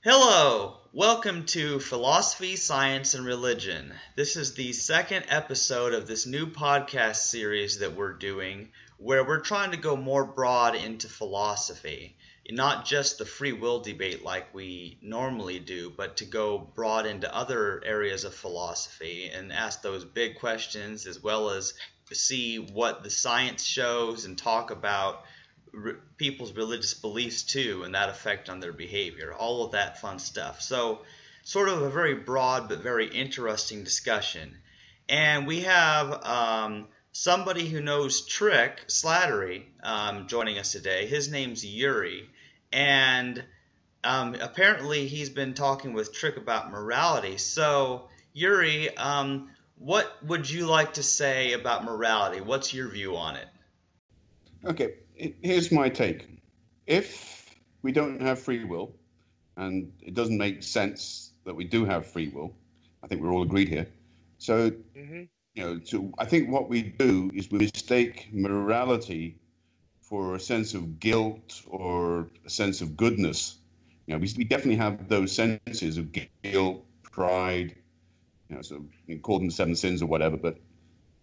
Hello! Welcome to Philosophy, Science, and Religion. This is the second episode of this new podcast series that we're doing where we're trying to go more broad into philosophy. Not just the free will debate like we normally do, but to go broad into other areas of philosophy and ask those big questions as well as see what the science shows and talk about people's religious beliefs too and that effect on their behavior, all of that fun stuff. So sort of a very broad but very interesting discussion. And we have somebody who knows trick slattery joining us today. His name's Yuri, and apparently he's been talking with Trick about morality. So Yuri, what would you like to say about morality? What's your view on it? Okay, here's my take. If we don't have free will, and it doesn't make sense that we do have free will, I think we're all agreed here. So, I think what we do is we mistake morality for a sense of guilt or a sense of goodness. We definitely have those senses of guilt, pride, so you can call them seven sins or whatever. But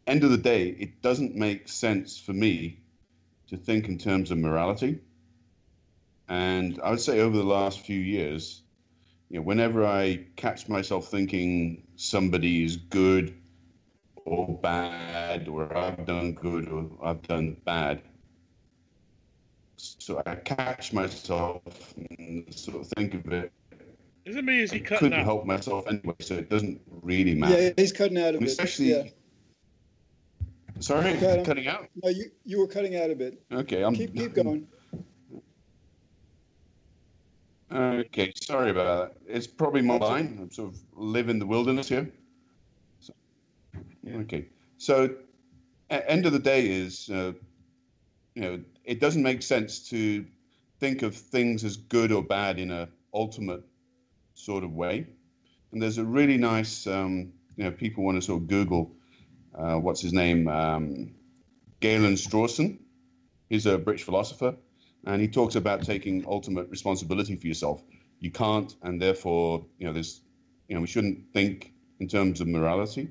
end of the day, it doesn't make sense for me to think in terms of morality. And I would say over the last few years, whenever I catch myself thinking somebody is good or bad, or I've done good or I've done bad, so I catch myself and sort of think of it. Isn't me? Is he I cutting couldn't out? help myself anyway, so it doesn't really matter. Yeah, he's cutting out a bit. Especially, yeah. Sorry, Okay, cutting out? No, you were cutting out a bit. Okay, Keep going. Okay, sorry about that. It's probably my line. I'm sort of live in the wilderness here. Okay, so end of the day is, it doesn't make sense to think of things as good or bad in a ultimate sort of way. And there's a really nice, people want to sort of Google, what's his name? Galen Strawson. He's a British philosopher. And he talks about taking ultimate responsibility for yourself. You can't, and therefore, we shouldn't think in terms of morality.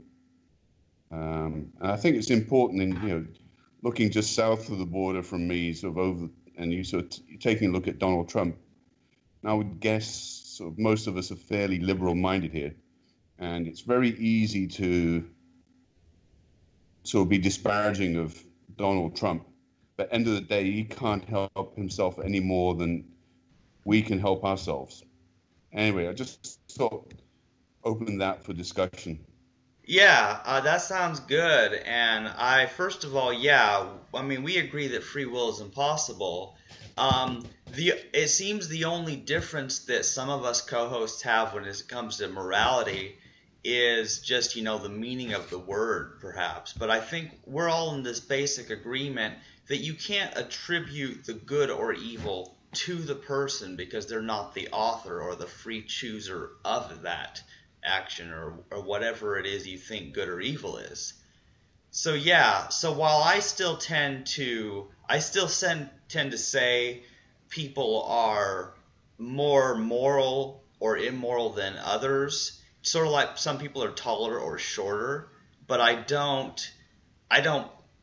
And I think it's important in, looking just south of the border from me, sort of over, and you sort of taking a look at Donald Trump. And I would guess sort of most of us are fairly liberal-minded here, and it's very easy to sort of be disparaging of Donald Trump. But end of the day, he can't help himself any more than we can help ourselves. Anyway, I just thought open that for discussion. Yeah, that sounds good. And first of all, we agree that free will is impossible. It seems the only difference that some of us co-hosts have when it comes to morality is just, the meaning of the word, perhaps. But I think we're all in this basic agreement that you can't attribute the good or evil to the person because they're not the author or the free chooser of that action or whatever it is you think good or evil is. So while I still tend to say people are more moral or immoral than others, sort of like some people are taller or shorter, but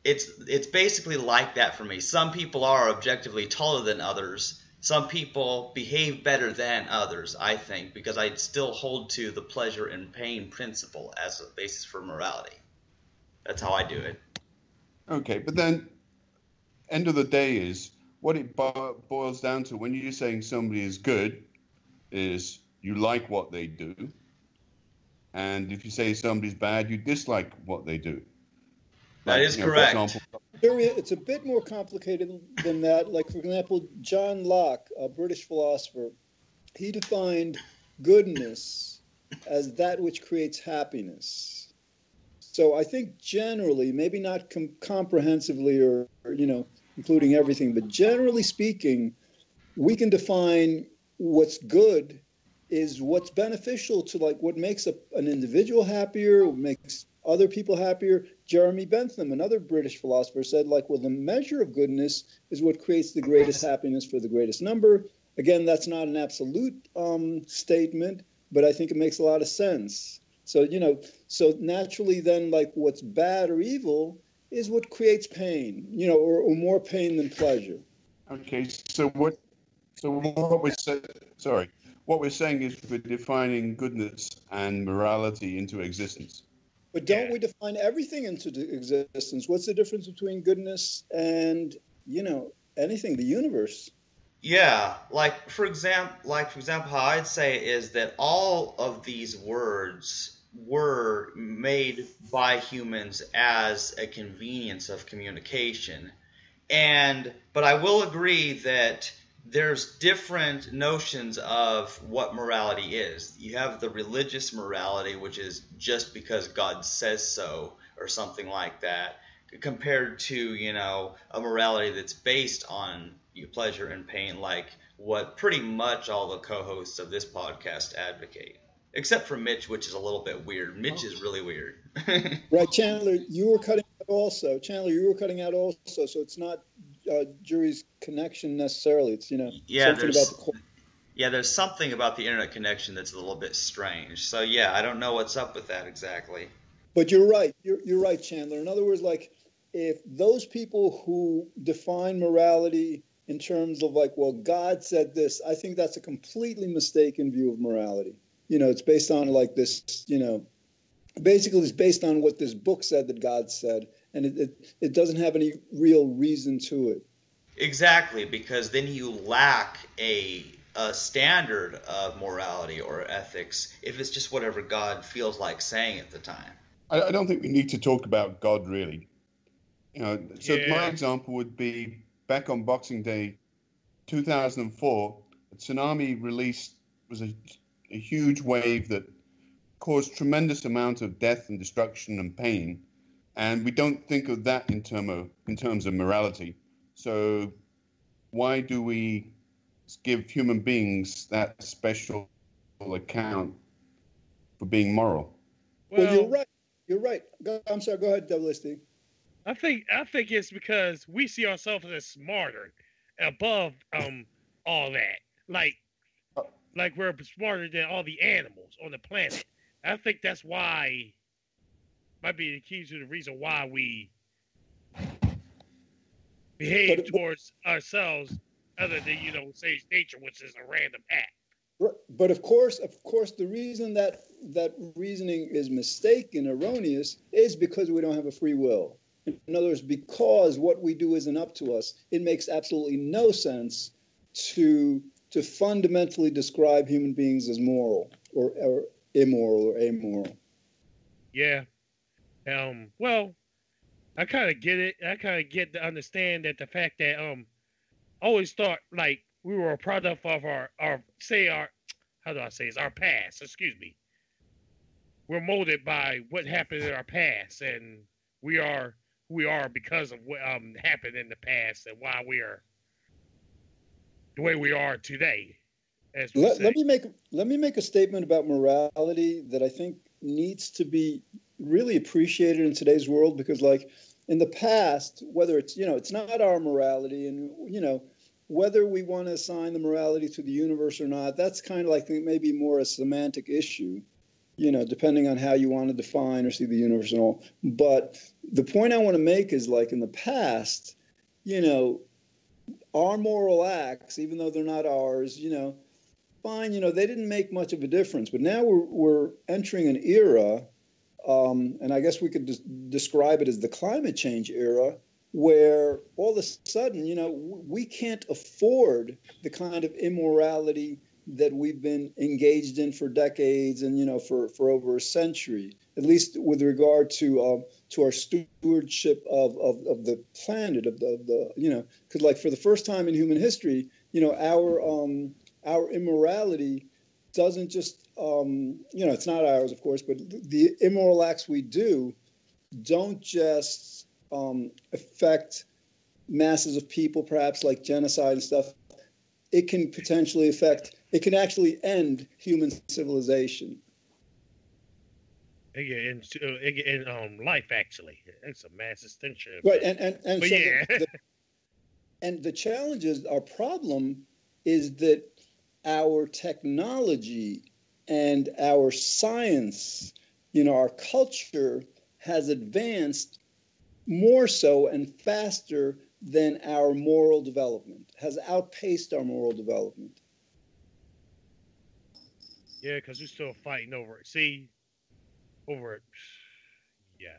it's basically like that for me. Some people are objectively taller than others. Some people behave better than others, I think, because I still hold to the pleasure and pain principle as a basis for morality. That's how I do it. Okay, but then end of the day is what it boils down to when you're saying somebody is good is you like what they do. And if you say somebody's bad, you dislike what they do. That is correct. For example, It's a bit more complicated than that. Like, for example, John Locke, a British philosopher, he defined goodness as that which creates happiness. So I think generally, maybe not comprehensively or including everything, but generally speaking, we can define what's good is what's beneficial to, like, what makes an individual happier, what makes other people happier. Jeremy Bentham, another British philosopher, said, like, well, the measure of goodness is what creates the greatest happiness for the greatest number. again, that's not an absolute statement, but I think it makes a lot of sense. So, so naturally then, like, what's bad or evil is what creates pain, or more pain than pleasure. Okay, so what we're saying is we're defining goodness and morality into existence. But don't we define everything into existence? What's the difference between goodness and, anything, the universe? Yeah, like for example, how I'd say is that all of these words were made by humans as a convenience of communication. But I will agree that there's different notions of what morality is. You have the religious morality, which is just because God says so or something like that, compared to, a morality that's based on pleasure and pain, like what pretty much all the co-hosts of this podcast advocate. Except for Mitch, which is a little bit weird. Mitch is really weird. Right, Chandler, you were cutting out also. So it's not Juris' connection necessarily. It's, something about there's something about the internet connection that's a little bit strange. So, I don't know what's up with that exactly. But you're right. You're right, Chandler. In other words, like, if those people who define morality in terms of like, well, God said this, I think that's a completely mistaken view of morality. It's based on like this, basically it's based on what this book said that God said, and it doesn't have any real reason to it. Exactly, because then you lack a standard of morality or ethics if it's just whatever God feels like saying at the time. I don't think we need to talk about God, really. My example would be back on Boxing Day 2004, a tsunami was a huge wave that caused tremendous amount of death and destruction and pain. And we don't think of that in terms of morality. So why do we give human beings that special account for being moral? Well, you're right. You're right. I'm sorry. Go ahead, Delisting. I think it's because we see ourselves as smarter, above all that. Like we're smarter than all the animals on the planet. I think that's why, might be the key to the reason why we behave towards ourselves, other than say nature, which is a random act. But of course, the reason that reasoning is mistaken, erroneous, is because we don't have a free will. In other words, because what we do isn't up to us, it makes absolutely no sense to fundamentally describe human beings as moral or immoral or amoral. Yeah. Well, I kind of get it. I kind of get to understand that the fact that I always thought like we were a product of our past. Excuse me. We're molded by what happened in our past, and we are who we are because of what happened in the past and why we are the way we are today. Let me make a statement about morality that I think needs to be really appreciated in today's world, because like in the past, whether it's it's not our morality, and whether we want to assign the morality to the universe or not, that's kind of like maybe more a semantic issue, depending on how you want to define or see the universe and all. But the point I want to make is like in the past, our moral acts, even though they're not ours, fine, they didn't make much of a difference. But now we're entering an era, and I guess we could describe it as the climate change era, where all of a sudden, we can't afford the kind of immorality that we've been engaged in for decades and, for over a century, at least with regard to our stewardship of the planet, of the because like for the first time in human history, our immorality doesn't just, it's not ours, of course, but the immoral acts we do don't just affect masses of people, perhaps like genocide and stuff. It can potentially it can actually end human civilization. In life, actually. It's a mass extinction. Right, and but so yeah. and the challenge is, our problem is that our technology and our science, our culture has advanced more so and faster than our moral development, has outpaced our moral development. Yeah, because we're still fighting over it. See, over it. Yeah.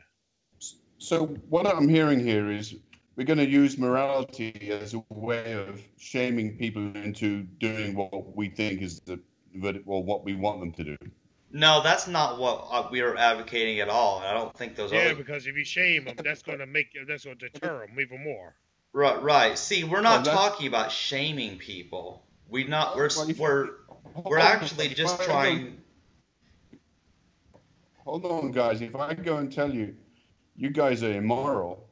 So what I'm hearing here is we're going to use morality as a way of shaming people into doing what we think is what we want them to do. No, that's not what we are advocating at all. I don't think those are. Yeah, because if you shame them, that's going to deter them even more. Right. See, we're not talking about shaming people. We're actually just trying. Hold on, guys. If I go and tell you, you guys are immoral,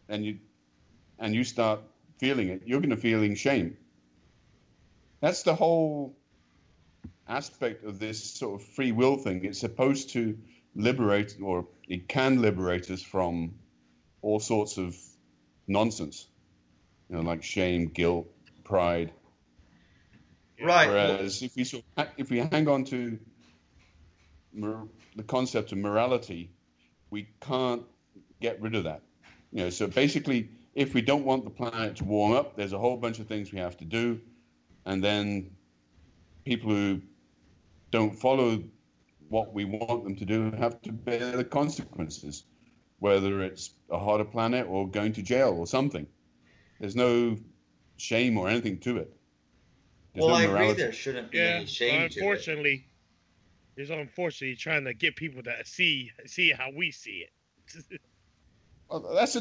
and you start feeling it, you're going to feel shame. That's the whole aspect of this sort of free will thing. It's supposed to liberate, or it can liberate us from all sorts of nonsense, like shame, guilt, pride. Right. Whereas if we hang on to the concept of morality, we can't get rid of that. So basically, if we don't want the planet to warm up, there's a whole bunch of things we have to do, and then people who don't follow what we want them to do have to bear the consequences, whether it's a hotter planet or going to jail or something. There's no shame or anything to it. Well, I agree there shouldn't be any shame to it. It's unfortunately trying to get people to see how we see it. Well, that's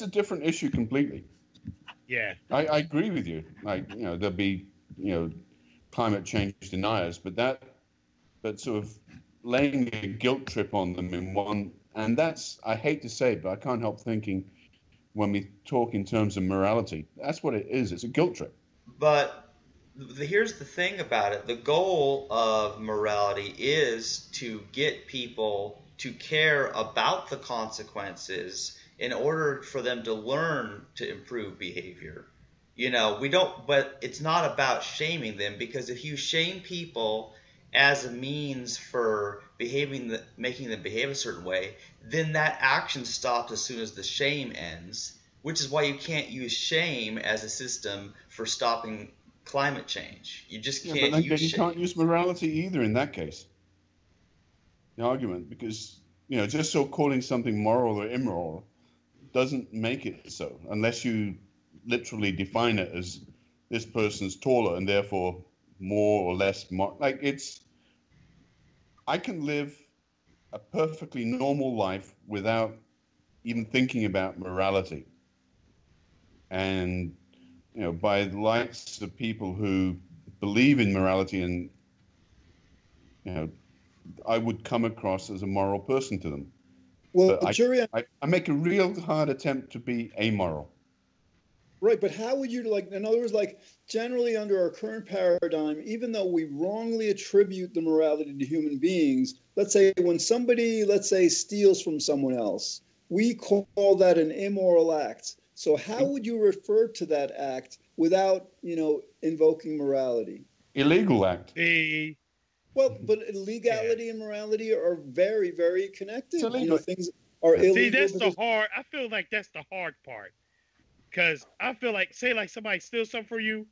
a different issue completely. Yeah. I agree with you. There'll be, climate change deniers, but sort of laying a guilt trip on them in one, and that's, I hate to say it, but I can't help thinking when we talk in terms of morality, that's what it is. It's a guilt trip. But here's the thing about it. The goal of morality is to get people to care about the consequences in order for them to learn to improve behavior. But it's not about shaming them, because if you shame people as a means for making them behave a certain way, then that action stops as soon as the shame ends, which is why you can't use shame as a system for stopping climate change. You just can't use shame. You can't use morality either in that case. The argument, because, just so calling something moral or immoral doesn't make it so, unless you literally define it as this person's taller and therefore more or less I can live a perfectly normal life without even thinking about morality. And by the likes of people who believe in morality, and I would come across as a moral person to them. Well, I make a real hard attempt to be amoral. Right, but how would you, in other words, generally under our current paradigm, even though we wrongly attribute the morality to human beings, let's say when somebody, steals from someone else, we call that an immoral act. So how would you refer to that act without, invoking morality? Illegal act. Well, but legality and morality are very, very connected. It's illegal. Things are illegal. See, I feel like that's the hard part. Because I feel like, say somebody steals something from you,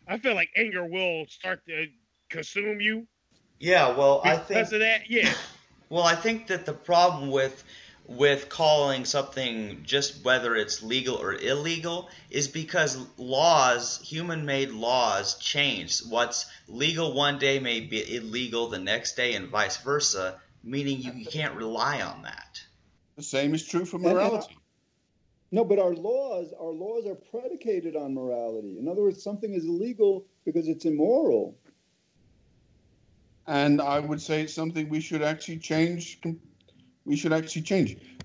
I feel like anger will start to consume you. Yeah, well, because of that, yeah. Well, I think that the problem with calling something just whether it's legal or illegal is because human-made laws change. What's legal one day may be illegal the next day and vice versa, meaning you can't rely on that. The same is true for morality. No, but our laws are predicated on morality. In other words, something is illegal because it's immoral. And I would say it's something we should actually change.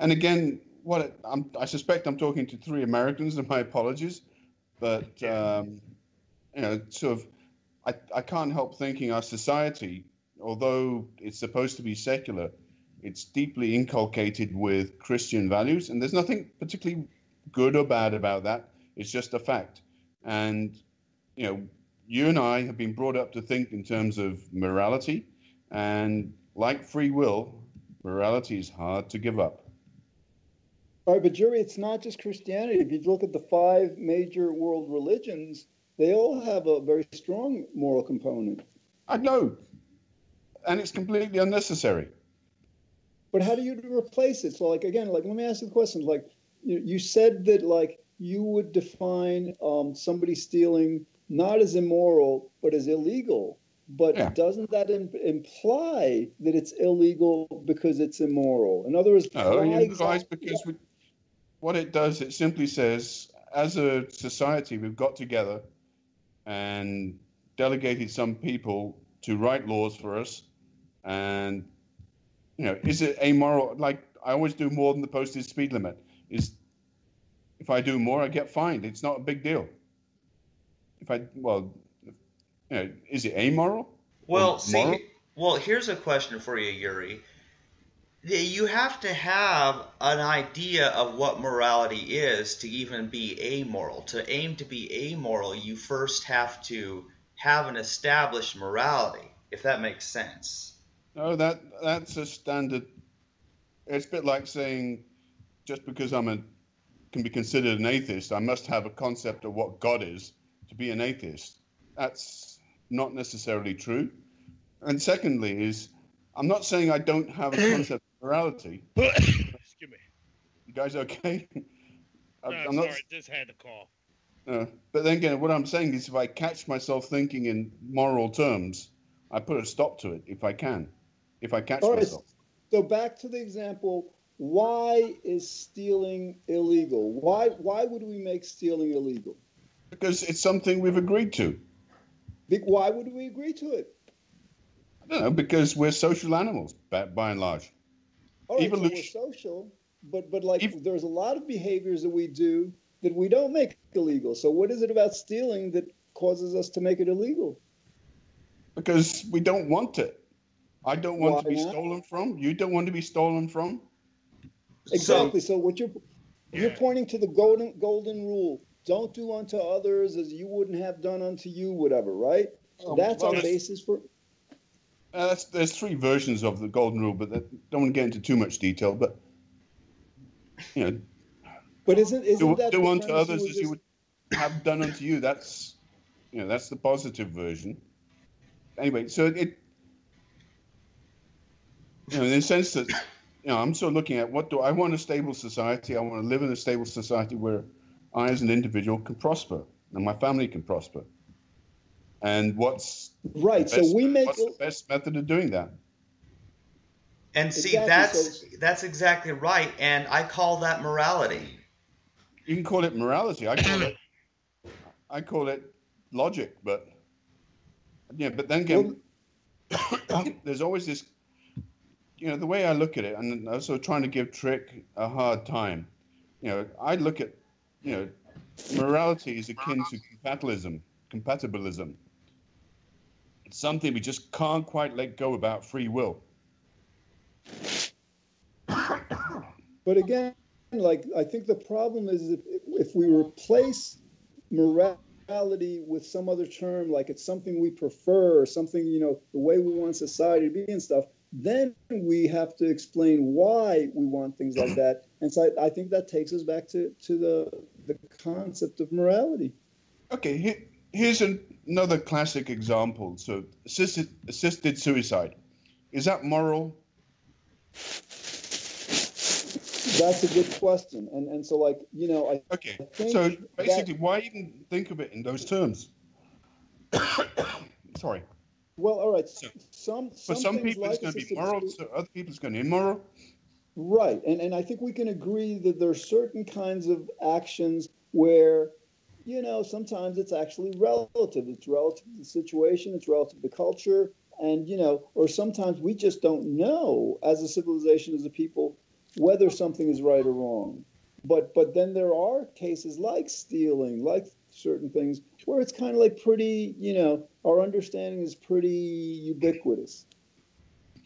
And again, I suspect I'm talking to 3 Americans, and my apologies, but I can't help thinking our society, although it's supposed to be secular, it's deeply inculcated with Christian values, and there's nothing particularly good or bad about that. It's just a fact. And you know, you and I have been brought up to think in terms of morality, and like free will, morality is hard to give up. All right, but Jury, it's not just Christianity. If you look at the 5 major world religions, they all have a very strong moral component. I know, and it's completely unnecessary. But how do you replace it? So, like, again, like, let me ask you the question. Like, you said that, like, you would define somebody stealing not as immoral, but as illegal. But doesn't that imply that it's illegal because it's immoral? In other words, no, it implies because what it does, it simply says, as a society, we've got together and delegated some people to write laws for us. And, you know, is it amoral? Like, I always do more than the posted speed limit. If I do more, I get fined. It's not a big deal. Is it amoral? Well, here's a question for you, Yuri. You have to have an idea of what morality is to even be amoral. To aim to be amoral, you first have to have an established morality, if that makes sense. No, that's a standard. It's a bit like saying, just because can be considered an atheist, I must have a concept of what God is to be an atheist. That's not necessarily true. And secondly is, I'm not saying I don't have a concept of morality. Excuse me. You guys okay? I'm sorry, just had to cough. But then again, what I'm saying is if I catch myself thinking in moral terms, I put a stop to it if I can. If I catch myself. So back to the example, why is stealing illegal? Why would we make stealing illegal? Because it's something we've agreed to. Why would we agree to it? I don't know, because we're social animals, by and large. All right, evolution. So we're social, but like there's a lot of behaviors that we do that we don't make illegal. So what is it about stealing that causes us to make it illegal? Because we don't want it. I don't want to be stolen from. You don't want to be stolen from. Exactly. So what you're pointing to the golden rule: don't do unto others as you wouldn't have done unto you, whatever. Right? That's our basis for. There's 3 versions of the golden rule, but don't want to get into too much detail. But you know, but isn't that do unto others as you would have done unto you? That's that's the positive version. Anyway, so it in the sense that I'm sort of looking at I want a stable society. I want to live in a stable society where I, as an individual, can prosper and my family can prosper. And what's the best method of doing that? And see, that's exactly right. And I call that morality. You can call it morality. I call it logic. But but then again, there's always this. The way I look at it, and also trying to give Trick a hard time. I look at morality is akin to compatibilism. It's something we just can't quite let go about free will. But again, like I think the problem is if we replace morality with some other term, like it's something we prefer, or something the way we want society to be and stuff, then we have to explain why we want things like that. And so I think that takes us back to the concept of morality. Okay, here's another classic example. So assisted suicide. Is that moral? That's a good question. And so I think so basically, why even think of it in those terms? Sorry. Well, all right. For some people, it's going to be moral. So other people, it's going to be immoral. Right. And I think we can agree that there are certain kinds of actions where, sometimes it's actually relative. It's relative to the situation. It's relative to culture. And, or sometimes we just don't know as a civilization, as a people, whether something is right or wrong. But then there are cases like stealing, like certain things, where it's kind of like pretty, our understanding is pretty ubiquitous.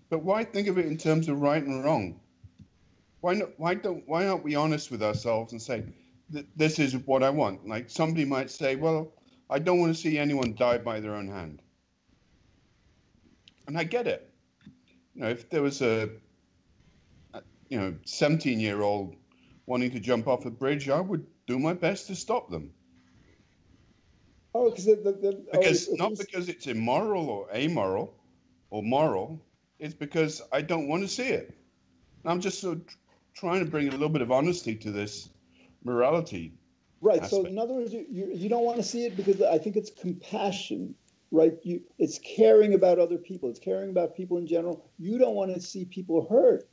But why think of it in terms of right and wrong? Why aren't we honest with ourselves and say, this is what I want? Like somebody might say, well, I don't want to see anyone die by their own hand. And I get it. If there was a 17-year-old wanting to jump off a bridge, I would do my best to stop them. Oh, because because it's immoral or amoral or moral, it's because I don't want to see it. I'm just sort of trying to bring a little bit of honesty to this morality. Right. aspect. So in other words, you don't want to see it because I think it's compassion, right? It's caring about other people. It's caring about people in general. You don't want to see people hurt.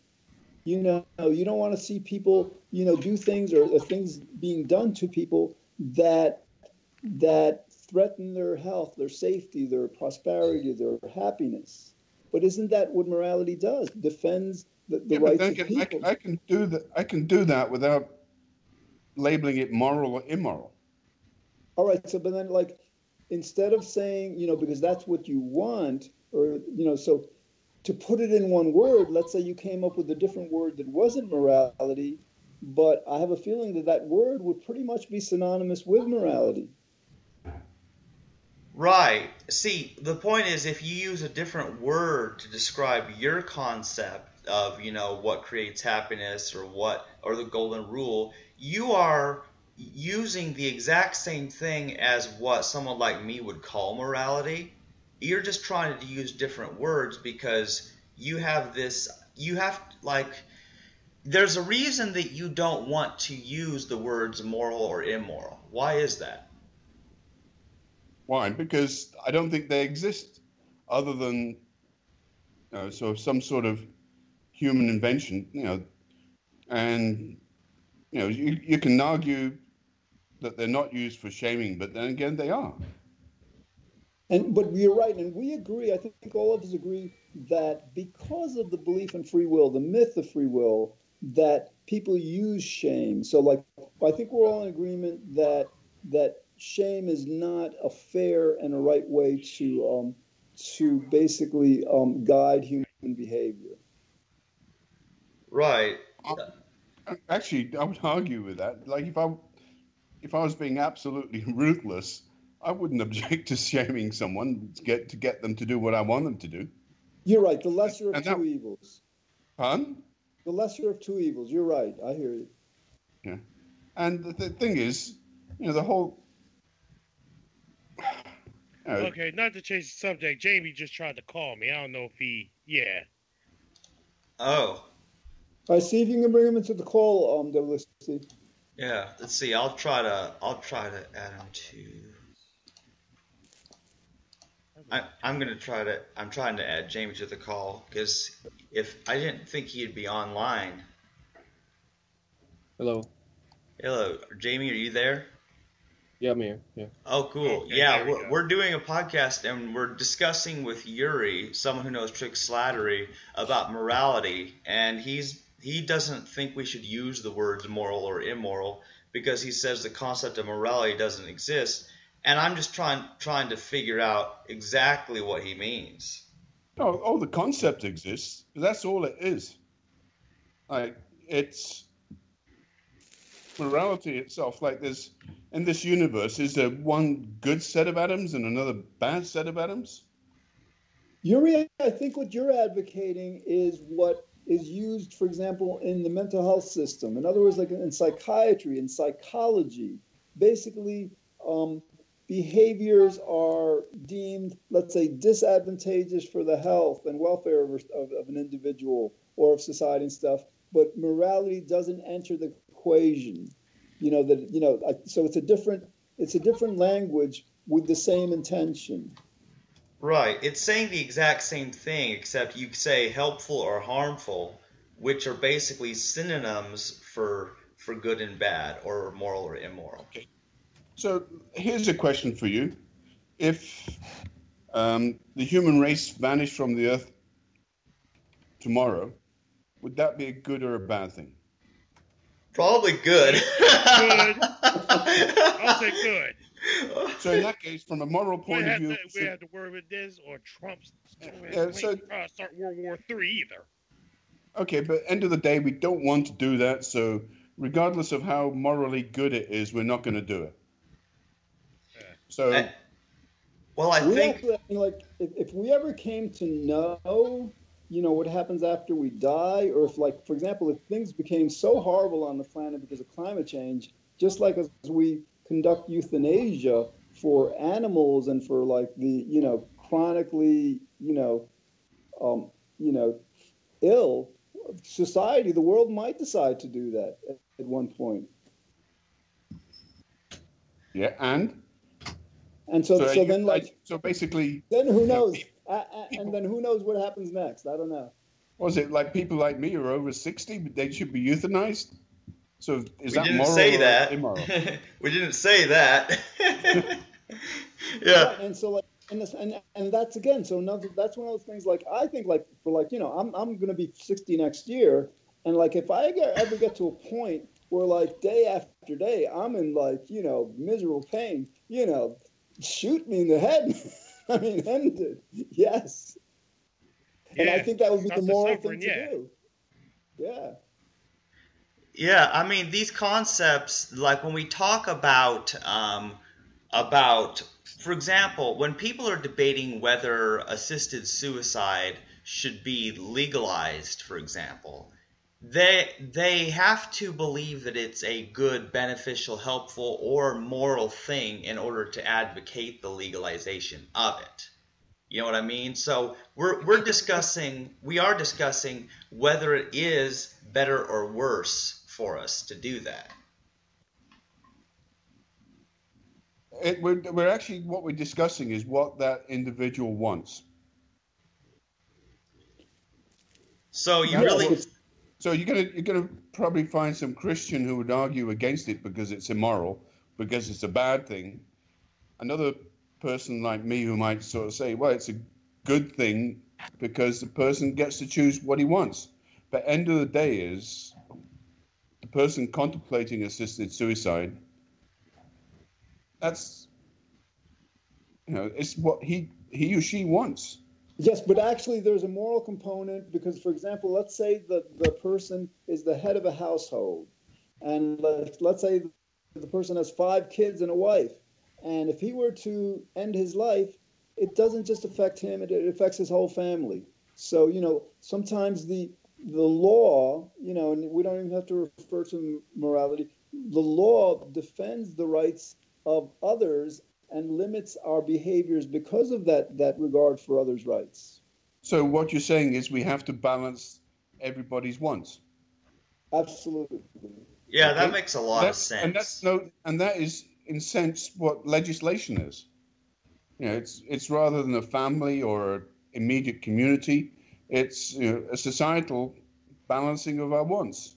You don't want to see people, do things or things being done to people that threaten their health, their safety, their prosperity, their happiness. But isn't that what morality does? Defends the rights of people. I can do that. I can do that without labeling it moral or immoral. All right. So, but then, instead of saying, because that's what you want, or so to put it in one word, let's say you came up with a different word that wasn't morality, but I have a feeling that word would pretty much be synonymous with morality. Right. See, the point is, if you use a different word to describe your concept of, what creates happiness or the golden rule, you are using the exact same thing as what someone like me would call morality. You're just trying to use different words because there's a reason that you don't want to use the words moral or immoral. Why is that? Why? Because I don't think they exist other than some sort of human invention, and you can argue that they're not used for shaming, but then again they are. But you're right, and we agree, I think all of us agree that because of the belief in free will, the myth of free will, that people use shame. So I think we're all in agreement that shame is not a fair and a right way to basically guide human behavior. Right. Actually, I would argue with that. If I was being absolutely ruthless, I wouldn't object to shaming someone to get them to do what I want them to do. You're right. The lesser of two evils. Pardon? The lesser of two evils. You're right. I hear you. Yeah. And the thing is, the whole... Okay, not to change the subject. Jamie just tried to call me. I don't know if yeah. Oh. I see if you can bring him into the call, Delisting. Yeah, let's see. I'll try to add him to. I'm trying to add Jamie to the call because if I didn't think he'd be online. Hello, Jamie, are you there? yeah, I'm here. Yeah. Oh, cool. Okay, Yeah, there we go. we're doing a podcast and we're discussing with Yuri, someone who knows trick slattery, about morality, and he doesn't think we should use the words moral or immoral because he says the concept of morality doesn't exist, and I'm just trying to figure out exactly what he means. Oh, the concept exists. That's all it is. It's morality itself. There's in this universe, is there one good set of atoms and another bad set of atoms? Yuri, I think what you're advocating is what is used, for example, in the mental health system. In other words, like in psychiatry and psychology, basically behaviors are deemed, let's say, disadvantageous for the health and welfare of an individual or of society and stuff, but morality doesn't enter the equation. So it's a different language with the same intention. Right. It's saying the exact same thing, except you say helpful or harmful, which are basically synonyms for good and bad, or moral or immoral. Okay. So here's a question for you. If the human race vanished from the earth tomorrow, would that be a good or a bad thing? Probably good. Good. I'll say good. So in that case, from a moral point of view... We have to worry with this, or Trump's start World War III either. Okay, but end of the day, we don't want to do that, so regardless of how morally good it is, we're not going to do it. So, well, I We think actually, I mean, like, if we ever came to know, what happens after we die, or if, like, for example, if things became so horrible on the planet because of climate change, just like as we conduct euthanasia for animals and for like the, chronically, um, you know, ill society, the world might decide to do that at one point. yeah, and And so, so, then, like, so basically, then who knows? people, And then who knows what happens next? I don't know. was it like people like me who are over 60, but they should be euthanized? So is we that didn't moral say or that. immoral? We didn't say that. Yeah. Right, and so like, and that's again, so that's one of those things. Like, I think, like, for like, I'm going to be 60 next year, and like, if I ever get to a point where, like, day after day I'm in, like, miserable pain, shoot me in the head. I mean, end it. Yes. And I think that would be the moral thing to do. Yeah. Yeah, I mean, these concepts, like when we talk about, for example, when people are debating whether assisted suicide should be legalized, for example, they have to believe that it's a good, beneficial, helpful, or moral thing in order to advocate the legalization of it. You know what I mean? So we are discussing whether it is better or worse for us to do that. We're actually, what we're discussing is what that individual wants. So you That's really, what- So you're gonna probably find some Christian who would argue against it because it's immoral, because it's a bad thing. Another person like me who might sort of say, well, it's a good thing because the person gets to choose what he wants. But end of the day is the person contemplating assisted suicide. That's, it's what he or she wants. Yes, but actually there's a moral component because, for example, let's say that the person is the head of a household, and let's say the person has 5 kids and a wife, and if he were to end his life, it doesn't just affect him, it affects his whole family. So, sometimes the law, and we don't even have to refer to morality, the law defends the rights of others and limits our behaviors because of that regard for others' rights. So what you're saying is we have to balance everybody's wants. Absolutely. yeah, Okay. that makes a lot of sense. And that is in sense what legislation is. It's rather than a family or an immediate community, it's a societal balancing of our wants.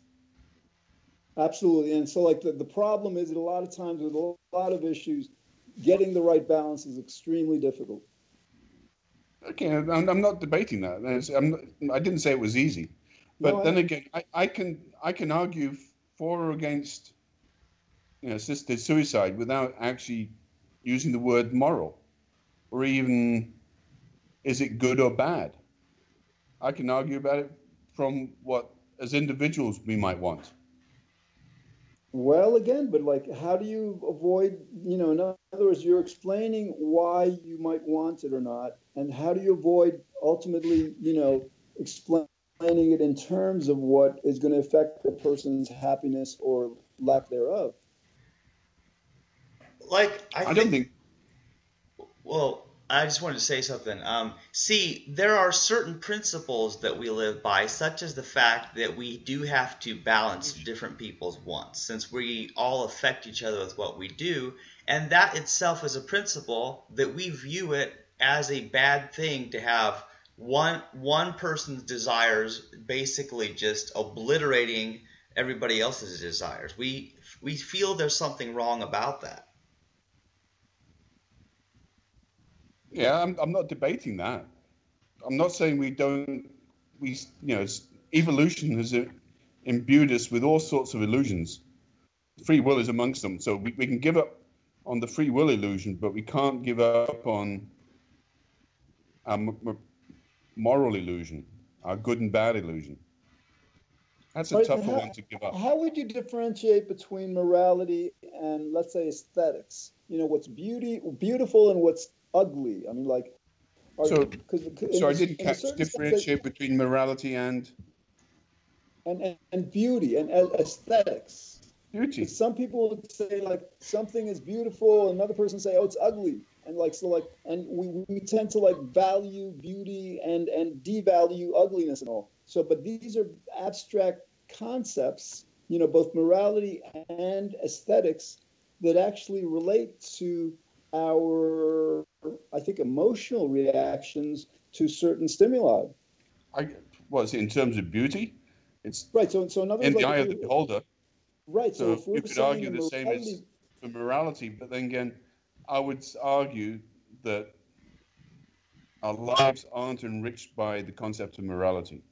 Absolutely. And so, like, the problem is that a lot of times with a lot of issues, getting the right balance is extremely difficult. Okay, I'm not debating that. I didn't say it was easy, but then again, I can argue for or against assisted suicide without actually using the word moral, or even is it good or bad. I can argue about it from what, as individuals, we might want. Well, again, but like, how do you avoid, in other words, you're explaining why you might want it or not, and how do you avoid ultimately, explaining it in terms of what is going to affect the person's happiness or lack thereof? Like, I don't think. Well, I just wanted to say something. See, there are certain principles that we live by, such as the fact that we do have to balance different people's wants, since we all affect each other with what we do, and that itself is a principle that we view it as a bad thing to have one person's desires basically just obliterating everybody else's desires. We feel there's something wrong about that. Yeah, I'm not debating that. I'm not saying evolution has imbued us with all sorts of illusions. Free will is amongst them. So we can give up on the free will illusion, but we can't give up on our moral illusion, our good and bad illusion. That's a tougher one to give up. How would you differentiate between morality and, let's say, aesthetics? You know, what's beautiful and what's ugly? I mean, like... So I didn't differentiate between morality and beauty and aesthetics. Beauty. Some people would say like something is beautiful, another person say, oh, it's ugly, and we tend to like value beauty and devalue ugliness and all. So, but these are abstract concepts, you know, both morality and aesthetics that actually relate to our, I think, emotional reactions to certain stimuli. In terms of beauty, it's right. So in other words, in the eye of the beholder. Right. So if you could argue the same as for morality, but then again, I would argue that our lives aren't enriched by the concept of morality.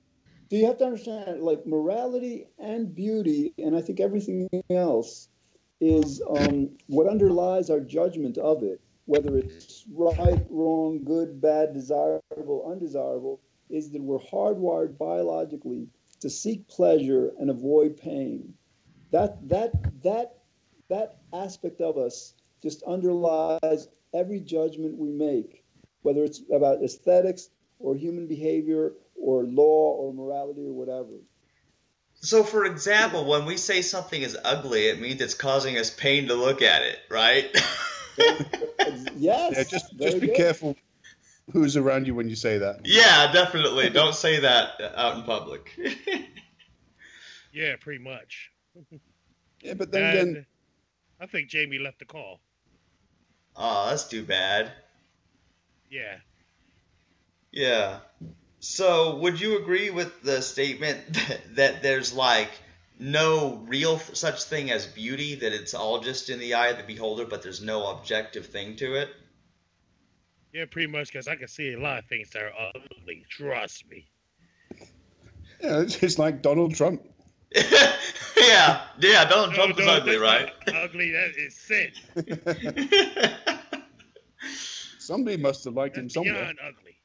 So you have to understand, like, morality and beauty, and I think everything else is what underlies our judgment of it, whether it's right, wrong, good, bad, desirable, undesirable, is that we're hardwired biologically to seek pleasure and avoid pain. That aspect of us just underlies every judgment we make, whether it's about aesthetics or human behavior or law or morality or whatever. So, for example, when we say something is ugly, it means it's causing us pain to look at it, right? Yes. Yeah, just be careful who's around you when you say that. Yeah, definitely. Don't say that out in public. Yeah, pretty much. Yeah, but then again, I think Jamie left the call. Oh, that's too bad. Yeah. Yeah. So, would you agree with the statement that there's like no real such thing as beauty, that it's all just in the eye of the beholder, but there's no objective thing to it? Yeah, pretty much, because I can see a lot of things that are ugly. Trust me. Yeah, it's like Donald Trump. yeah, Donald Trump is ugly, right? Ugly, that is sin. Somebody must have liked him somewhere. Beyond ugly.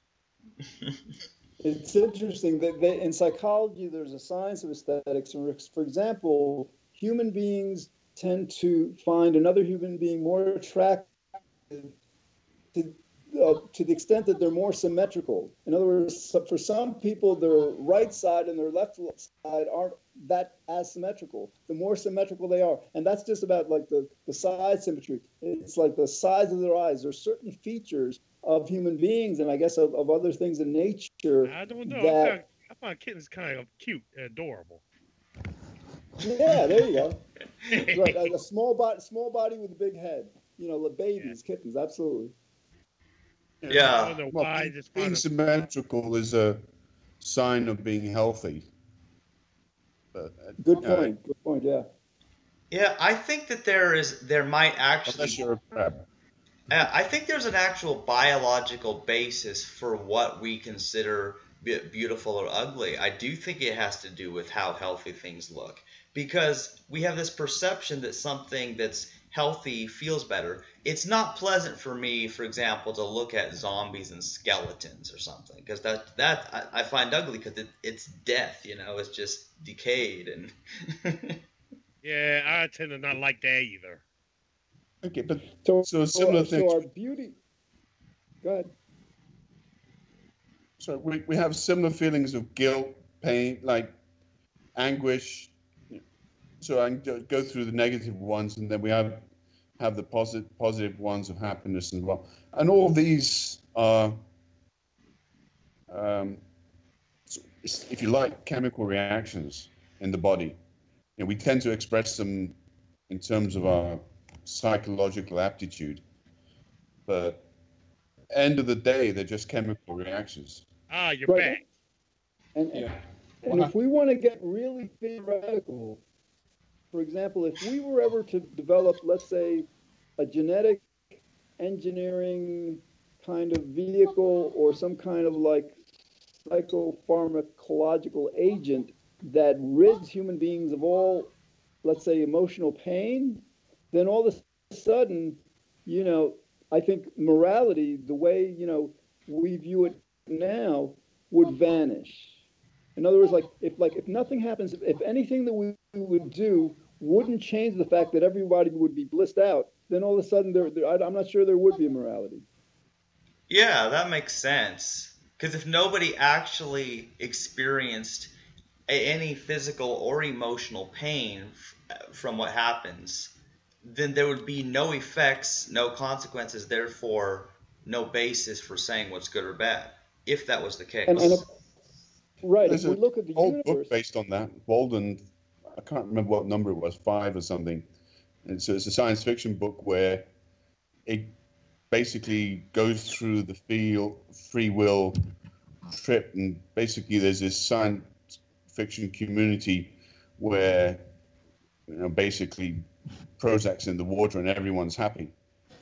It's interesting that in psychology, there's a science of aesthetics. For example, human beings tend to find another human being more attractive to the extent that they're more symmetrical. In other words, for some people, their right side and their left side aren't that as symmetrical. The more symmetrical they are, and that's just about like the side symmetry. It's like the size of their eyes. There's certain features of human beings, and I guess of other things in nature. I don't know. I find kittens kind of cute and adorable. Yeah, there you go. Right, a small body with a big head. You know, the babies, kittens, absolutely. Yeah. I don't know why. Being symmetrical is a sign of being healthy. Good point. Good point. Yeah. Yeah, I think that there might actually. Unless you're a crab. I think there's an actual biological basis for what we consider beautiful or ugly. I do think it has to do with how healthy things look, because we have this perception that something that's healthy feels better. It's not pleasant for me, for example, to look at zombies and skeletons or something, because that I find ugly, because it's death, you know, it's just decayed and. Yeah, I tend to not like that either. Okay, but so similar things. So our beauty. Go ahead. So we have similar feelings of guilt, pain, like anguish. So I can go through the negative ones, and then we have the positive ones of happiness as well. And all these are, if you like, chemical reactions in the body. And we tend to express them in terms of our psychological aptitude, but end of the day, they're just chemical reactions. Ah, you're right. back. And if we want to get really theoretical, for example, if we were ever to develop, let's say, a genetic engineering kind of vehicle or some kind of like psychopharmacological agent that rids human beings of all, let's say, emotional pain, then all of a sudden, you know, I think morality, the way, you know, we view it now, would vanish. In other words, if nothing happens, if anything that we would do wouldn't change the fact that everybody would be blissed out, then all of a sudden I'm not sure there would be a morality. Yeah, that makes sense. Because if nobody actually experienced any physical or emotional pain from what happens, then there would be no effects, no consequences, therefore no basis for saying what's good or bad, if that was the case. Right. There's if we look at the whole universe, book based on that. Walden, I can't remember what number it was, 5 or something. And so it's a science fiction book where it basically goes through the free will trip, and basically there's this science fiction community where basically Prozac's in the water and everyone's happy.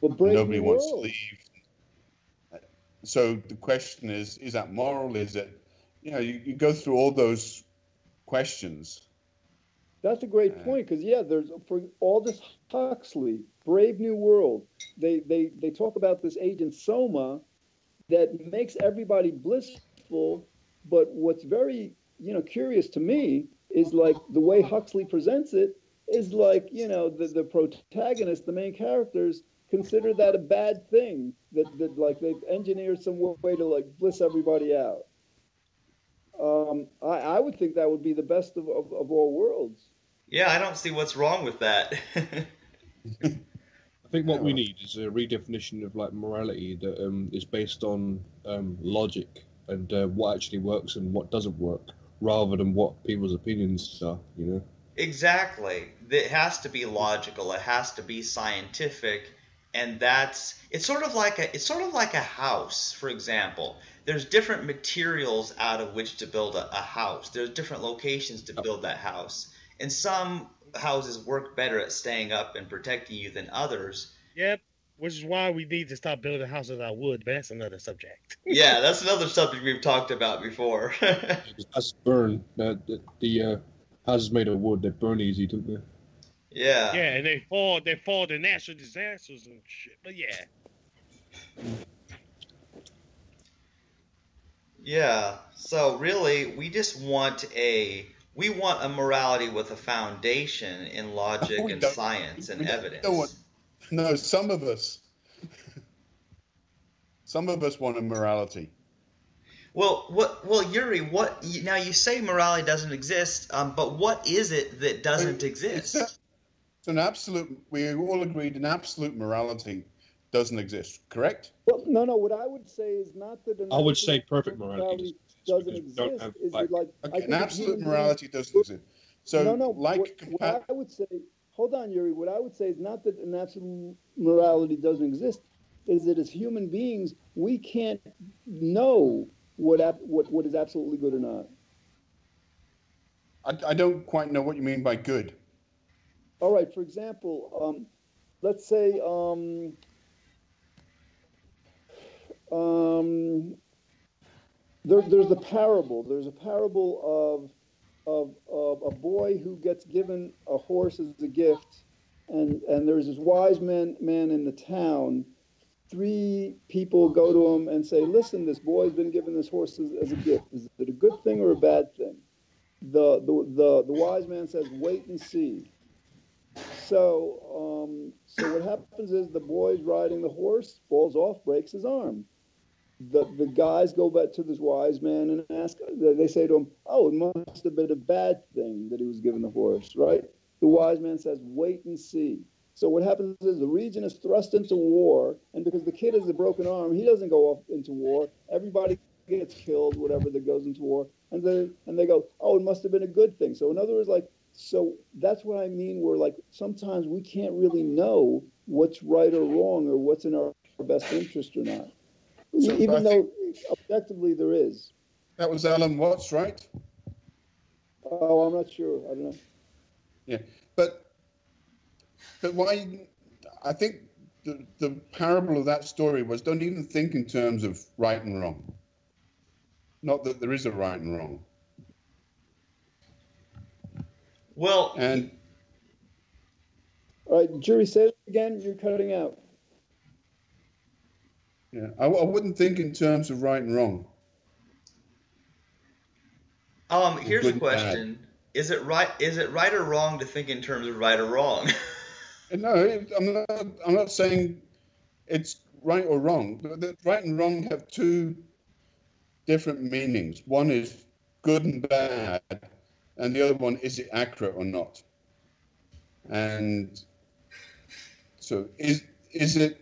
Nobody wants to leave. So the question is that moral? Is it, you go through all those questions. That's a great point, because there's for Aldous Huxley, Brave New World. They talk about this agent Soma that makes everybody blissful, but what's very curious to me is like the way Huxley presents it is like the protagonist, the main characters consider that a bad thing, that like they've engineered some way to like bliss everybody out. I would think that would be the best of all worlds. Yeah, I don't see what's wrong with that. I think what we need is a redefinition of like morality that is based on logic and what actually works and what doesn't work, rather than what people's opinions are. Exactly. It has to be logical. It has to be scientific, and it's sort of like a house. For example, there's different materials out of which to build a house. There's different locations to build that house, and some houses work better at staying up and protecting you than others. Yep, which is why we need to stop building houses out of wood, but that's another subject. Yeah, that's another subject we've talked about before. Houses burn. The houses made of wood, they burn easy, don't they? Yeah. Yeah, and they fall to natural disasters and shit. But yeah. Yeah. So really, we want a morality with a foundation in logic and science and evidence. No, some of us want a morality. Well, Yuri, now you say morality doesn't exist, but what is it that doesn't exist? It's an absolute. We all agreed an absolute morality doesn't exist. Correct? Well, no. What I would say is not that I would say perfect morality doesn't exist. Is it like an absolute morality doesn't exist? So what I would say. Hold on, Yuri. What I would say is not that an absolute morality doesn't exist. Is that as human beings we can't know what is absolutely good or not. I don't quite know what you mean by good. All right. For example, let's say there's a parable. There's a parable of a boy who gets given a horse as a gift, and there's this wise man in the town. 3 people go to him and say, "Listen, this boy's been given this horse as a gift. Is it a good thing or a bad thing?" The wise man says, "Wait and see." So what happens is the boy's riding the horse, falls off, breaks his arm. The guys go back to this wise man and ask. They say to him, "Oh, it must have been a bad thing that he was given the horse, right?" The wise man says, "Wait and see." So what happens is the region is thrust into war, and because the kid has a broken arm, he doesn't go off into war. Everybody gets killed, whatever that goes into war, and they go, "Oh, it must have been a good thing." So in other words, so that's what I mean. Where sometimes we can't really know what's right or wrong or what's in our best interest or not, even though objectively there is. That was Alan Watts, right? Oh, I'm not sure. I don't know. Yeah, but why? I think the parable of that story was, don't even think in terms of right and wrong. Not that there is a right and wrong. Well, and all right, Jury, say it again. You're cutting out. Yeah, I wouldn't think in terms of right and wrong. Here's a good and bad. question. Is it right or wrong to think in terms of right or wrong? No, I'm not saying it's right or wrong. Right and wrong have two different meanings. One is good and bad, and the other one, is it accurate or not? And so is it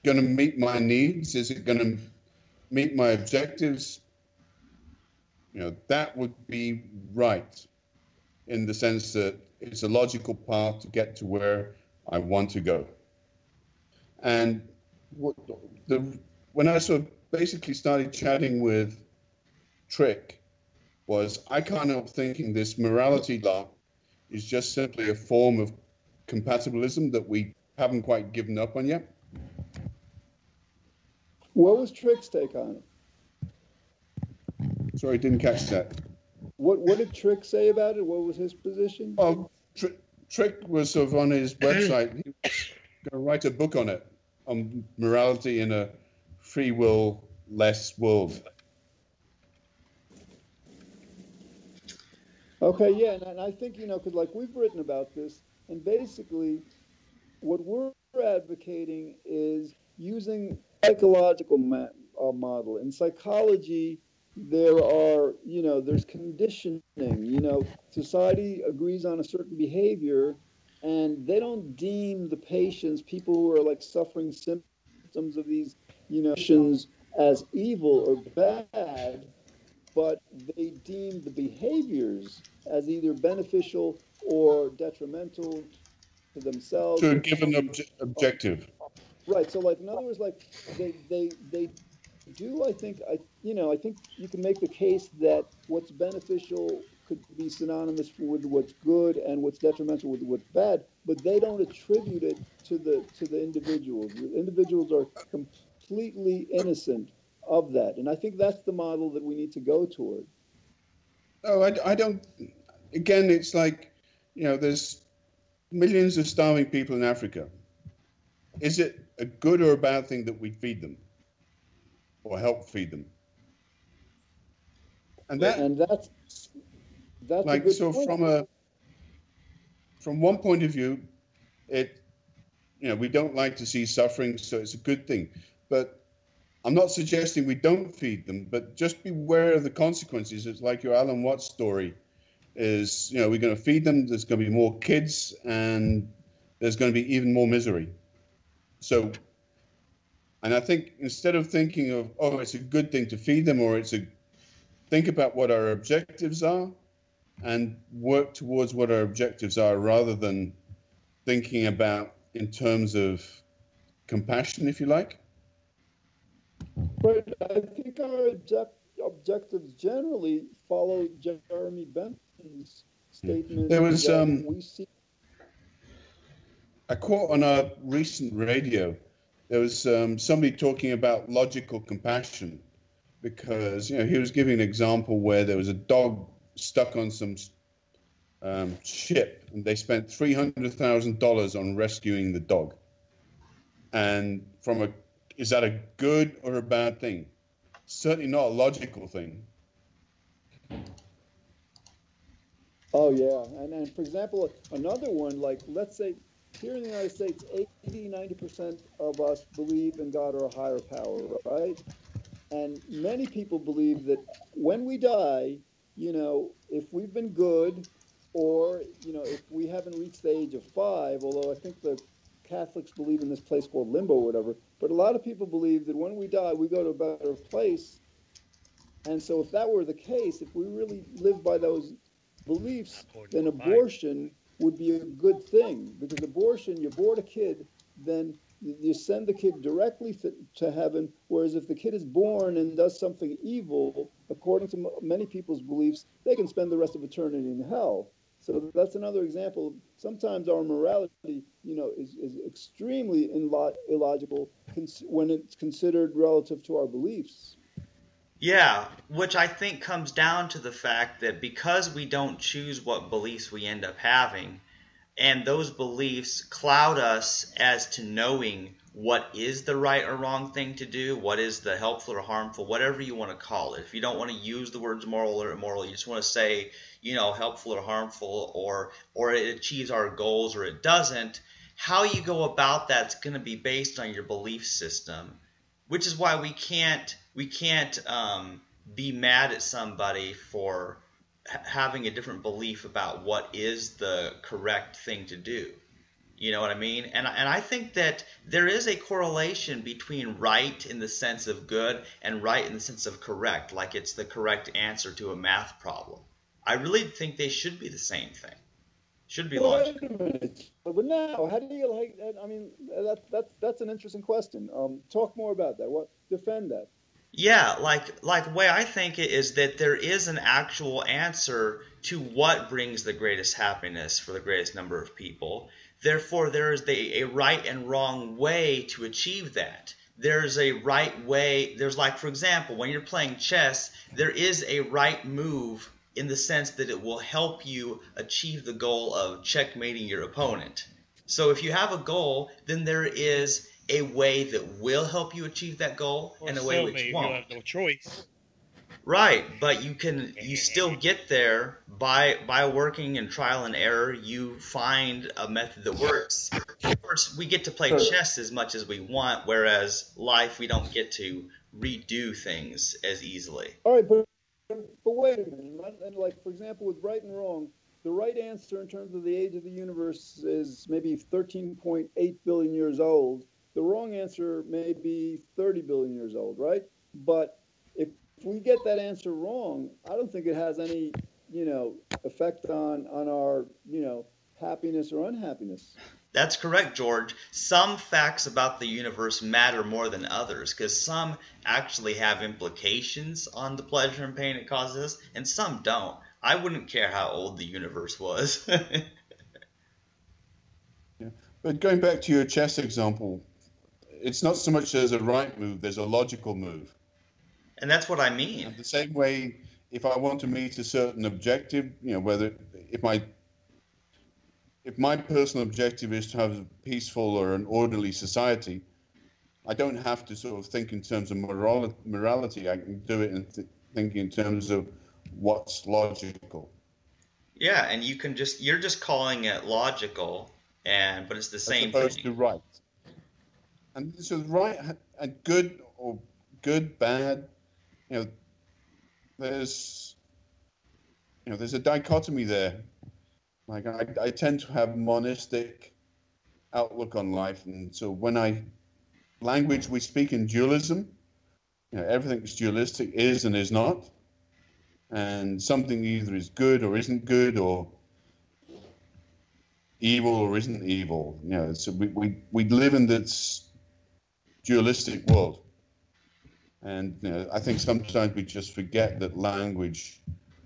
going to meet my needs? Is it going to meet my objectives? That would be right in the sense that it's a logical path to get to where I want to go. And when I sort of basically started chatting with Trick, I kind of thinking this morality law is just simply a form of compatibilism that we haven't quite given up on yet. What was Trick's take on it? Sorry, didn't catch that. What did Trick say about it? What was his position? Well, Trick was sort of on his website. He was going to write a book on it, on morality in a free will-less world. Okay, yeah, and I think, because like we've written about this, and basically what we're advocating is using psychological model. In psychology, there's conditioning, society agrees on a certain behavior, and they don't deem the patients, people who are like suffering symptoms of these, conditions as evil or bad, but they deem the behaviors as either beneficial or detrimental to themselves. To a given objective. Right. So, like, in other words, like they do. I think you can make the case that what's beneficial could be synonymous with what's good, and what's detrimental with what's bad. But they don't attribute it to the individuals. The individuals are completely innocent of that, and I think that's the model that we need to go toward. Oh, I don't. Again, it's like, there's millions of starving people in Africa. Is it a good or a bad thing that we feed them or help feed them? And that's like, so point. From one point of view, we don't like to see suffering, so it's a good thing. But I'm not suggesting we don't feed them, but just beware of the consequences. It's like your Alan Watts story is, we're going to feed them, there's going to be more kids, and there's going to be even more misery. So, and I think instead of thinking of, it's a good thing to feed them, or think about what our objectives are and work towards what our objectives are, rather than thinking about in terms of compassion, if you like. But I think our objectives generally follow Jeremy Bentham's statement. There was we see. I quote on our recent radio. There was somebody talking about logical compassion, because he was giving an example where there was a dog stuck on some ship, and they spent $300,000 on rescuing the dog. And is that a good or a bad thing? Certainly not a logical thing. Oh, yeah. And for example, another one, like, let's say here in the United States, 80-90% of us believe in God or a higher power, right? And many people believe that when we die, if we've been good, or, if we haven't reached the age of 5, although I think the Catholics believe in this place called limbo or whatever, but a lot of people believe that when we die, we go to a better place. And so if that were the case, if we really live by those beliefs, then abortion would be a good thing, because abortion, you abort a kid, then you send the kid directly to heaven, whereas if the kid is born and does something evil, according to many people's beliefs, they can spend the rest of eternity in hell. So that's another example. Sometimes our morality, is extremely illogical when it's considered relative to our beliefs. Yeah, which I think comes down to the fact that because we don't choose what beliefs we end up having, and those beliefs cloud us as to knowing what is the right or wrong thing to do, what is the helpful or harmful, whatever you want to call it. If you don't want to use the words moral or immoral, you just want to say, helpful or harmful, or it achieves our goals or it doesn't, how you go about that's going to be based on your belief system, which is why we can't be mad at somebody for having a different belief about what is the correct thing to do. You know what I mean? And I think that there is a correlation between right in the sense of good and right in the sense of correct, like it's the correct answer to a math problem. I really think they should be the same thing. Should be logical. Wait a minute. But now, how do you like that? I mean, that's an interesting question. Talk more about that. Defend that. Yeah, like the way I think it is that there is an actual answer to what brings the greatest happiness for the greatest number of people. Therefore, there is a right and wrong way to achieve that. There's a right way. There's, like, for example, when you're playing chess, there is a right move in the sense that it will help you achieve the goal of checkmating your opponent. So if you have a goal, then there is a way that will help you achieve that goal and a way which won't. You have no choice. Right, but you still get there by working and trial and error. You find a method that works. Of course, we get to play chess as much as we want, whereas life, we don't get to redo things as easily. All right, but wait a minute. And like, for example, with right and wrong, the right answer in terms of the age of the universe is maybe 13.8 billion years old. The wrong answer may be 30 billion years old, right? But if we get that answer wrong, I don't think it has any, effect on our, happiness or unhappiness. That's correct, George. Some facts about the universe matter more than others because some actually have implications on the pleasure and pain it causes us, and some don't. I wouldn't care how old the universe was. Yeah. But going back to your chess example, it's not so much there's a right move, there's a logical move. And that's what I mean. And the same way, if I want to meet a certain objective, whether if my personal objective is to have a peaceful or an orderly society, I don't have to sort of think in terms of morality. I can do it and think in terms of what's logical. Yeah, and you're just calling it logical, but it's the same thing. As opposed to right. And so right and good or good, bad, there's a dichotomy there. Like I tend to have monistic outlook on life, and so language we speak in dualism, everything's dualistic, is and is not, and something either is good or isn't good, or evil or isn't evil. So we live in this dualistic world, and I think sometimes we just forget that language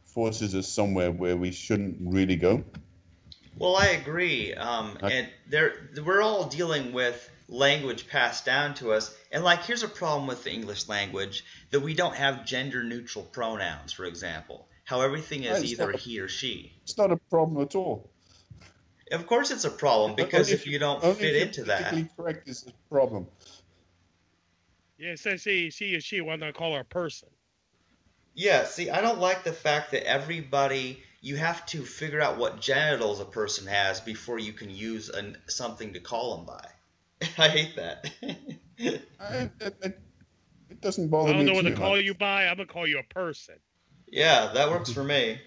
forces us somewhere where we shouldn't really go. Well, I agree. And we're all dealing with language passed down to us. And here's a problem with the English language, that we don't have gender-neutral pronouns, for example. How everything is either he or she. It's not a problem at all. Of course it's a problem, because if you don't fit into that. Politically correct is a problem. Yeah, it says he or she, why not call her a person? Yeah, see, I don't like the fact that you have to figure out what genitals a person has before you can use something to call them by. I hate that. It doesn't bother me. I don't know what to call you by. I'm going to call you a person. Yeah, that works for me.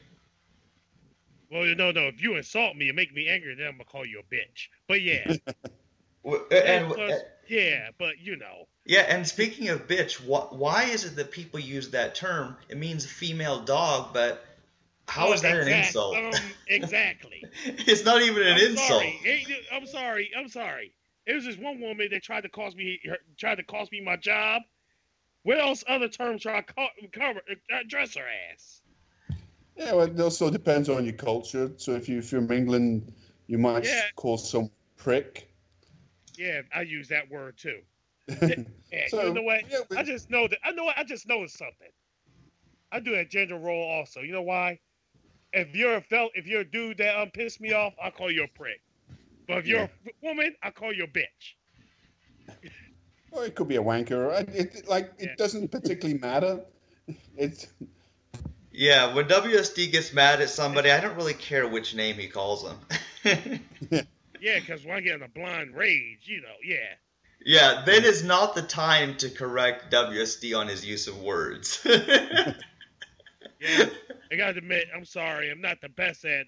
Well, no. If you insult me and make me angry, then I'm going to call you a bitch. But yeah. But Yeah, and speaking of bitch, why is it that people use that term? It means female dog, but how is that an insult? Exactly. It's not even an insult. I'm sorry. It was just one woman that tried to cost me my job. What else other terms try to address her ass? Yeah, well, it also depends on your culture. So if you're from England, you might call some prick. Yeah, I use that word too. So, you know what? I just know that. I just noticed something. I do that gender role also. You know why? If you're a dude that pissed me off, I'll call you a prick. But if you're a woman, I'll call you a bitch. Or it could be a wanker. It doesn't particularly matter. It's Yeah, when WSD gets mad at somebody, I don't really care which name he calls them. Yeah, because when I get in a blind rage, yeah. Yeah, then is not the time to correct WSD on his use of words. Yeah, I gotta admit, I'm sorry, I'm not the best at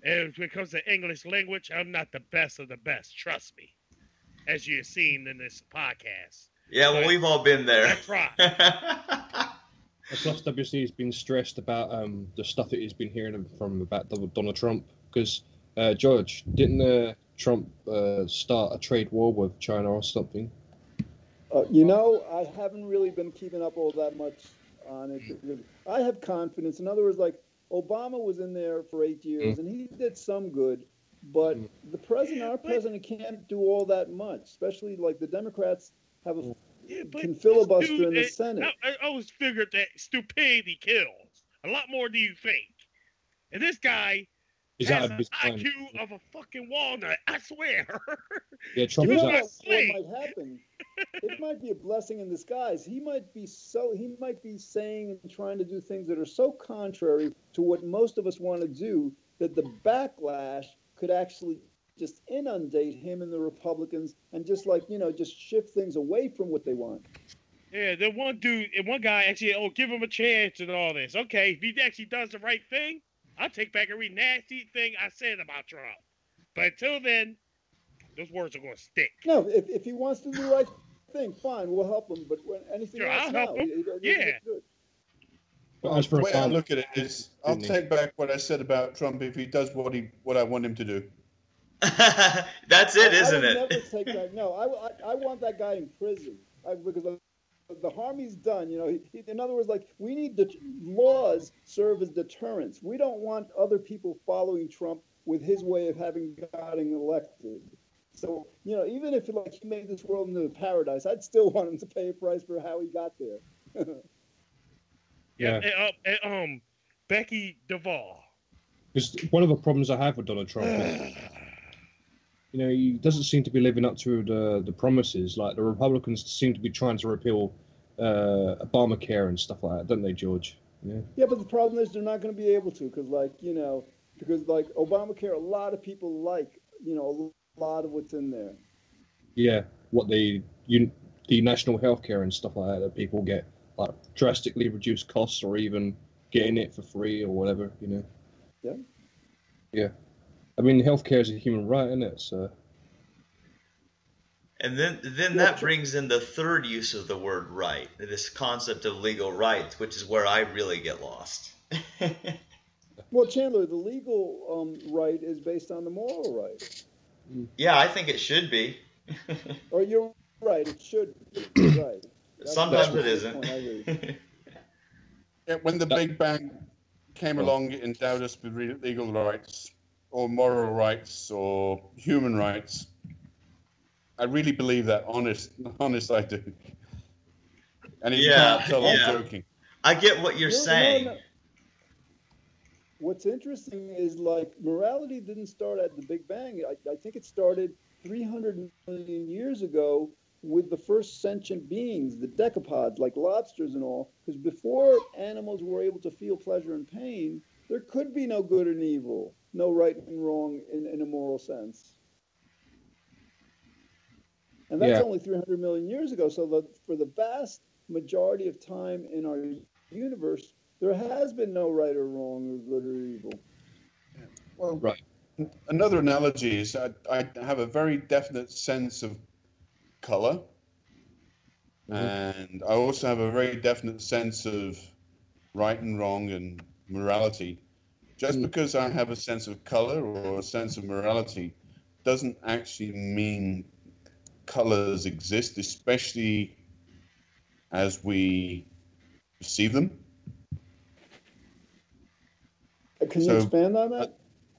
and when it comes to English language, I'm not the best of the best. Trust me, as you've seen in this podcast. Yeah, well, we've all been there. I try. Plus, WC has been stressed about the stuff that he's been hearing from about Donald Trump. Because, George, didn't Trump start a trade war with China or something? I haven't really been keeping up all that much on it. I have confidence. In other words, like Obama was in there for 8 years, and he did some good. But our president can't do all that much, especially like the Democrats can filibuster in the Senate. I always figured that stupidity kills a lot more than you think. And this guy has an IQ of a fucking walnut, I swear. Yeah, Trump is what might happen. It might be a blessing in disguise. He might be saying and trying to do things that are so contrary to what most of us want to do that the backlash could actually just inundate him and the Republicans and just shift things away from what they want. Yeah, the one guy actually, give him a chance and all this. Okay, if he actually does the right thing, I'll take back every nasty thing I said about Trump. But until then, those words are going to stick. No, if he wants to do the right thing, fine, we'll help him. But when anything else, I'll help him. Well, the way I look at it is, I'll take back what I said about Trump if he does what I want him to do. That's it, isn't it? I would never take that. No, I want that guy in prison because the harm he's done. In other words, like we need the laws serve as deterrents. We don't want other people following Trump with his way of having gotten elected. So even if he made this world into a paradise, I'd still want him to pay a price for how he got there. Yeah. Becky Duvall. Because one of the problems I have with Donald Trump is, he doesn't seem to be living up to the promises. Like the Republicans seem to be trying to repeal Obamacare and stuff like that, don't they, George? Yeah, but the problem is they're not going to be able to because Obamacare, a lot of people a lot of what's in there. Yeah, what the national health care and stuff like that people get, like drastically reduced costs or even getting it for free or whatever, Yeah. Yeah. I mean, healthcare is a human right, isn't it? So. And then that brings in the third use of the word right, this concept of legal rights, which is where I really get lost. Well, Chandler, the legal right is based on the moral right. Yeah, I think it should be. Or you're right, it should be. Right. Sometimes it isn't. Yeah, when the Big Bang came along, it endowed us with legal rights or moral rights or human rights. I really believe that, honest I do. And if you can't tell, I'm joking. I get what you're saying. No. What's interesting is morality didn't start at the Big Bang. I think it started 300 million years ago with the first sentient beings, the decapods, like lobsters and all. Because before animals were able to feel pleasure and pain, there could be no good and evil, no right and wrong in a moral sense. And that's only 300 million years ago. So for the vast majority of time in our universe, there has been no right or wrong or good or evil. Well, right. Another analogy is I have a very definite sense of color, and I also have a very definite sense of right and wrong and morality. Just because I have a sense of color or a sense of morality doesn't actually mean colors exist, especially as we perceive them. Can you expand on that?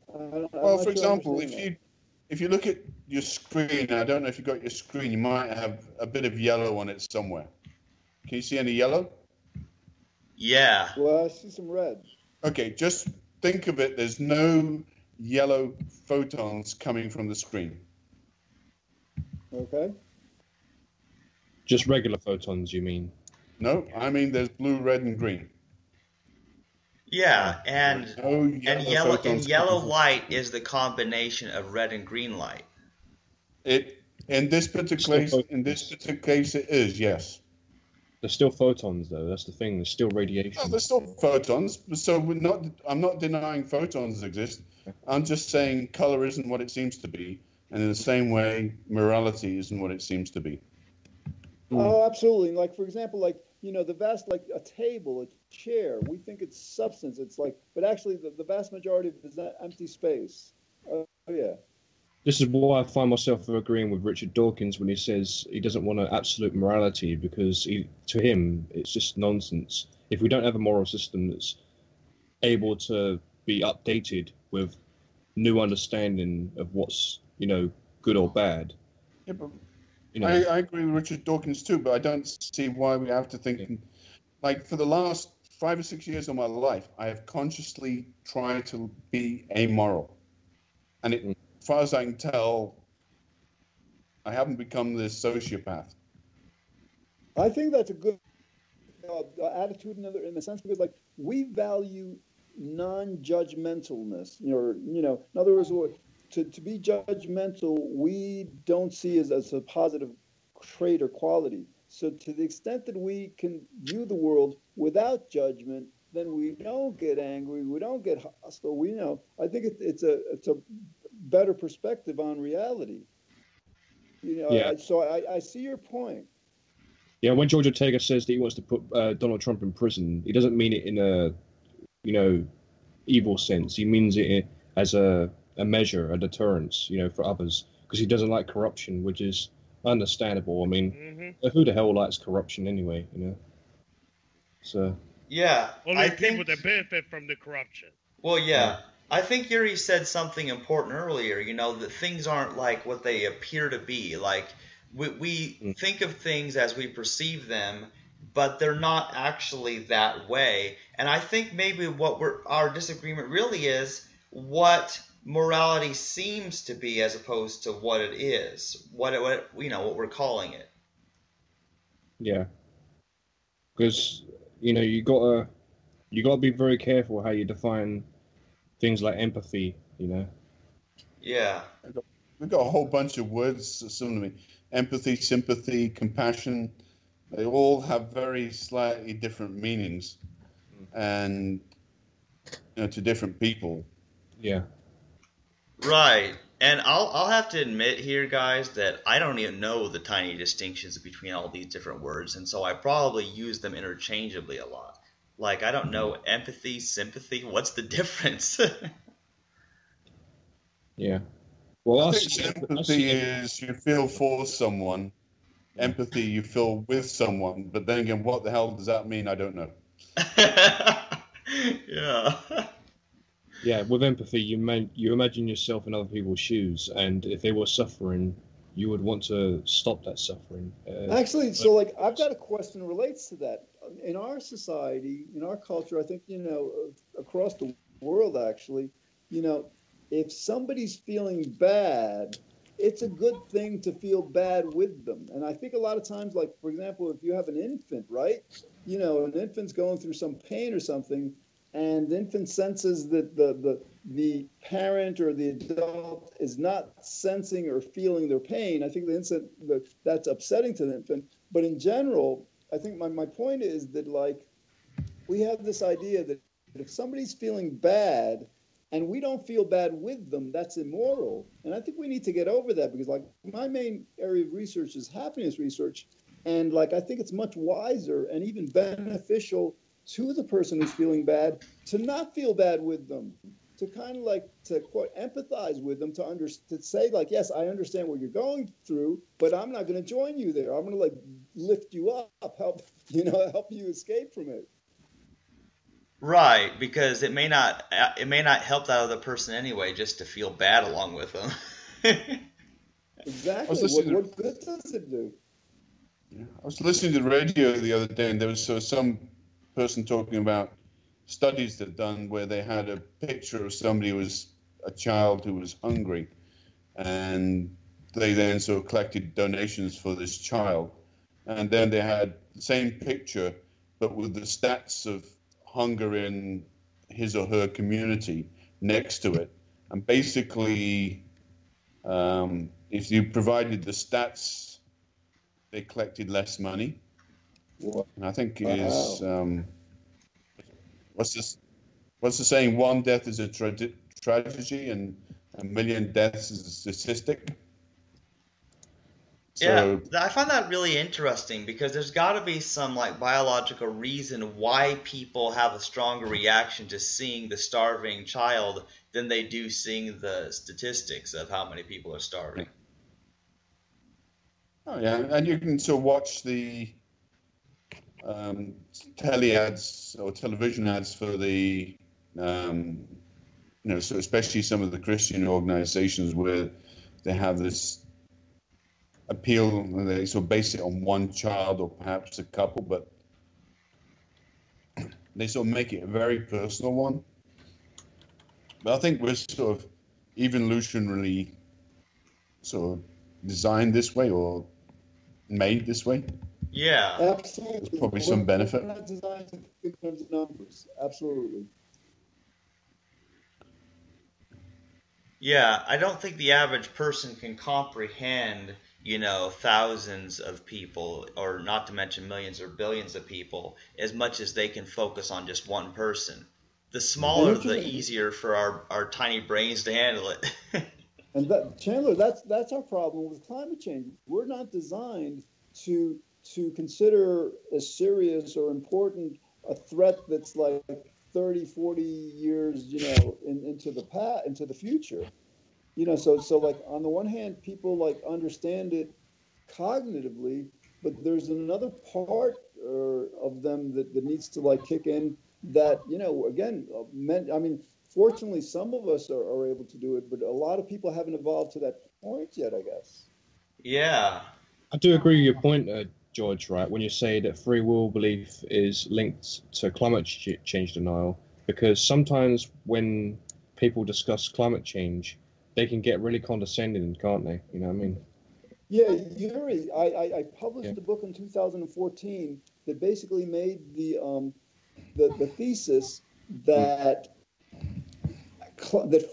Well, for example, if you look at your screen, I don't know if you've got your screen, you might have a bit of yellow on it somewhere. Can you see any yellow? Yeah. Well, I see some red. Okay, just think of it. There's no yellow photons coming from the screen. Okay. Just regular photons, you mean? No, I mean there's blue, red, and green. Yeah, and No photons yellow coming from- light is the combination of red and green light. In this particular case, it is, yes. There's still photons, though. That's the thing. There's still radiation. Oh, there's still photons, so I'm not denying photons exist. I'm just saying color isn't what it seems to be, and in the same way, morality isn't what it seems to be. Oh, absolutely. Like, for example, like, the vast, like a table, a chair, we think it's substance. It's like, but actually the vast majority of it is that empty space. Oh, yeah. This is why I find myself agreeing with Richard Dawkins when he says he doesn't want an absolute morality, because to him, it's just nonsense. If we don't have a moral system that's able to be updated with new understanding of what's, good or bad. Yeah, but I agree with Richard Dawkins too, but I don't see why we have to think. Like, for the last 5 or 6 years of my life, I have consciously tried to be amoral. And as far as I can tell, I haven't become this sociopath. I think that's a good attitude in a sense, because like we value non-judgmentalness. In other words, to be judgmental, we don't see as a positive trait or quality. So to the extent that we can view the world without judgment, then we don't get angry, we don't get hostile. I think it's a better perspective on reality. So I see your point. Yeah, when George Ortega says that he wants to put Donald Trump in prison, he doesn't mean it in a, evil sense. He means it as a measure, a deterrence, for others, because he doesn't like corruption, which is understandable. I mean, who the hell likes corruption anyway, So. Yeah. Only people that benefit from the corruption. Well, yeah. I think Yuri said something important earlier, that things aren't like what they appear to be. Like, we think of things as we perceive them, but they're not actually that way. And I think maybe our disagreement really is what morality seems to be as opposed to what it is, what we're calling it. Yeah. Because, you gotta be very careful how you define things like empathy, Yeah. We've got a whole bunch of words, empathy, sympathy, compassion. They all have very slightly different meanings, and to different people. Yeah. Right. And I'll have to admit here, guys, that I don't even know the tiny distinctions between all these different words, and so I probably use them interchangeably a lot. Like, I don't know empathy, sympathy. What's the difference? Yeah. Well, I think sympathy is you feel for someone. Empathy, you feel with someone. But then again, what the hell does that mean? I don't know. Yeah. Yeah, with empathy, you imagine yourself in other people's shoes, and if they were suffering, you would want to stop that suffering. Actually, so like I've got a question that relates to that. In our society, in our culture, I think, across the world, actually, if somebody's feeling bad, it's a good thing to feel bad with them. And I think a lot of times, like, for example, if you have an infant, right? An infant's going through some pain or something, and the infant senses that the parent or the adult is not sensing or feeling their pain. I think that's upsetting to the infant. But in general, I think my point is that, like, we have this idea that if somebody's feeling bad and we don't feel bad with them, that's immoral. And I think we need to get over that, because, like, my main area of research is happiness research. And, like, I think it's much wiser and even beneficial to the person who's feeling bad to not feel bad with them, to kind of like to quote empathize with them, to say, like, yes, I understand what you're going through, but I'm not going to join you there. I'm going to, like, lift you up, help you escape from it. Right, because it may not help that other person anyway, just to feel bad along with them. Exactly. What good does it do? I was listening to the radio the other day, and there was some person talking about studies they've done where they had a picture of somebody who was a child who was hungry, and they then sort of collected donations for this child, and then they had the same picture, but with the stats of hunger in his or her community next to it. And basically, if you provided the stats, they collected less money. And I think is what's the saying? One death is a tragedy, and a million deaths is a statistic. Yeah, I find that really interesting because there's got to be some like biological reason why people have a stronger reaction to seeing the starving child than they do seeing the statistics of how many people are starving. Oh yeah, and you can sort of watch the tele ads or television ads for the so especially some of the Christian organizations where they have this appeal, and they sort of base it on one child or perhaps a couple, but they sort of make it a very personal one. But I think we're sort of evolutionarily sort of designed this way or made this way. Yeah. Absolutely. There's probably some benefit. We're not designed to think in terms of numbers. Absolutely. Yeah, I don't think the average person can comprehend, thousands of people, or not to mention millions or billions of people, as much as they can focus on just one person. The smaller, the easier for our tiny brains to handle it. And Chandler, that's our problem with climate change. We're not designed to consider as serious or important a threat that's like 30, 40 years, into the future. So like on the one hand, people like understand it cognitively, but there's another part of them that needs to like kick in that, fortunately some of us are able to do it, but a lot of people haven't evolved to that point yet, I guess. Yeah. I do agree with your point, George, right, when you say that free will belief is linked to climate change denial, because sometimes when people discuss climate change, they can get really condescending, can't they? You know what I mean? Yeah, Yuri, I published a book in 2014 that basically made the thesis that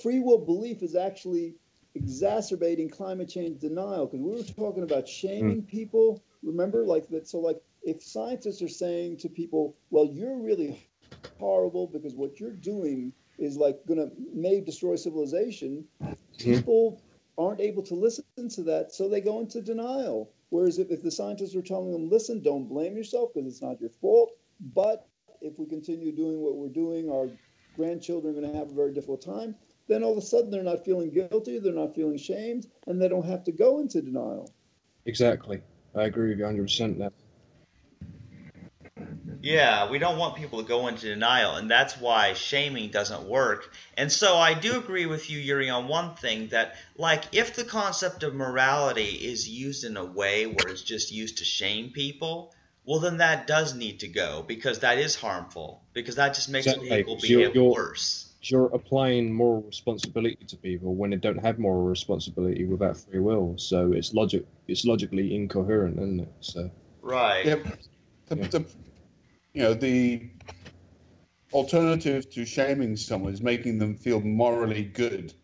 free will belief is actually exacerbating climate change denial, because we were talking about shaming people. Remember, like that. So, like, if scientists are saying to people, "Well, you're really horrible because what you're doing is like going to may destroy civilization," people aren't able to listen to that, so they go into denial. Whereas if the scientists are telling them, "Listen, don't blame yourself because it's not your fault, but if we continue doing what we're doing, our grandchildren are going to have a very difficult time," then all of a sudden they're not feeling guilty, they're not feeling shamed, and they don't have to go into denial. Exactly. I agree with you 100% there. Yeah, we don't want people to go into denial, and that's why shaming doesn't work. And so I do agree with you, Yuri, on one thing, that, like, if the concept of morality is used in a way where it's just used to shame people, well, then that does need to go, because that is harmful, because that just makes people behave worse. You're applying moral responsibility to people when they don't have moral responsibility without free will. So it's logically incoherent, isn't it? So right. The alternative to shaming someone is making them feel morally good,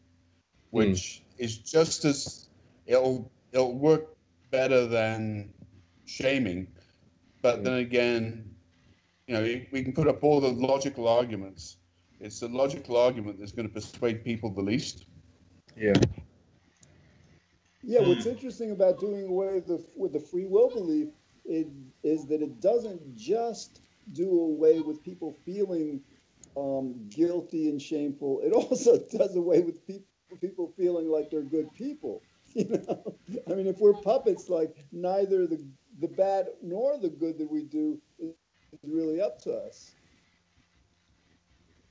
which is just as it'll work better than shaming. But then again, we can put up all the logical arguments. It's the logical argument that's going to persuade people the least. Yeah. Yeah, what's interesting about doing away with the free will belief is that it doesn't just do away with people feeling guilty and shameful. It also does away with people feeling like they're good people. I mean, if we're puppets, like neither the bad nor the good that we do is really up to us.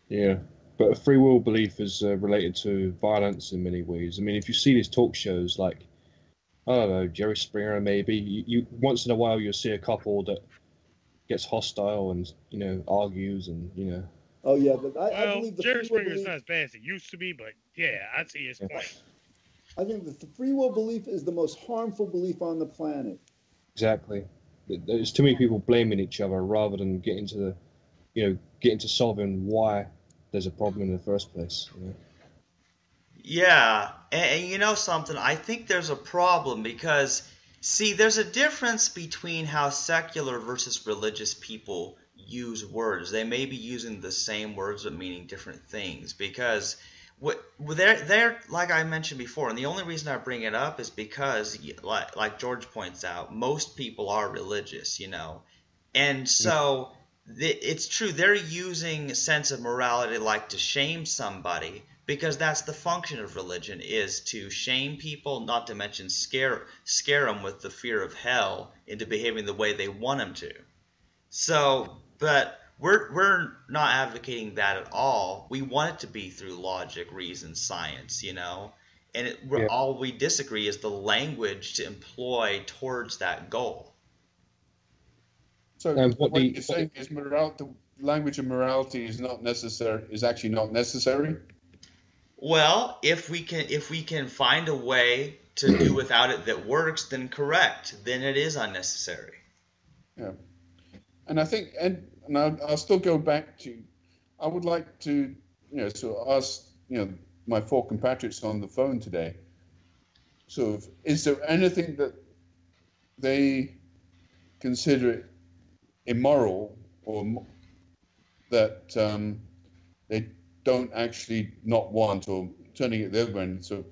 Yeah, but a free will belief is related to violence in many ways. I mean, if you see these talk shows like, I don't know, Jerry Springer, maybe, you once in a while you'll see a couple that gets hostile and, argues and, Oh yeah, but I Well, believe the Jerry free will Springer's belief. not as bad as it used to be, but yeah, I see his point. I think that the free will belief is the most harmful belief on the planet. Exactly. There's too many people blaming each other rather than getting to the, getting to solving why there's a problem in the first place. Yeah, and you know something? I think there's a problem because, see, there's a difference between how secular versus religious people use words. They may be using the same words but meaning different things because they're like I mentioned before, and the only reason I bring it up is because, like George points out, most people are religious, and so it's true they're using a sense of morality like to shame somebody because that's the function of religion is to shame people, not to mention scare them with the fear of hell into behaving the way they want them to. So, but we're not advocating that at all. We want it to be through logic, reason, science, and Yeah. all we disagree is the language to employ towards that goal. So what what you're saying is the language of morality is not necessary. Is actually not necessary. Well, if we can find a way to do without it that works, then correct. Then it is unnecessary. Yeah, and I think, and I'll still go back to, I would like to, so ask, my four compatriots on the phone today. So, is there anything that they consider immoral or that they don't actually not want, or turning it the other way? So,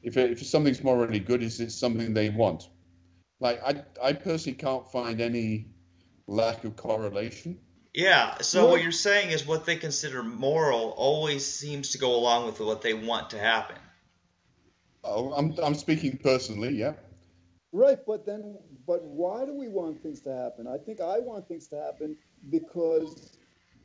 if something's morally good, is it something they want? Like I personally can't find any lack of correlation. Yeah, so what you're saying is what they consider moral always seems to go along with what they want to happen. Oh, I'm speaking personally, yeah. Right, but why do we want things to happen? I think I want things to happen because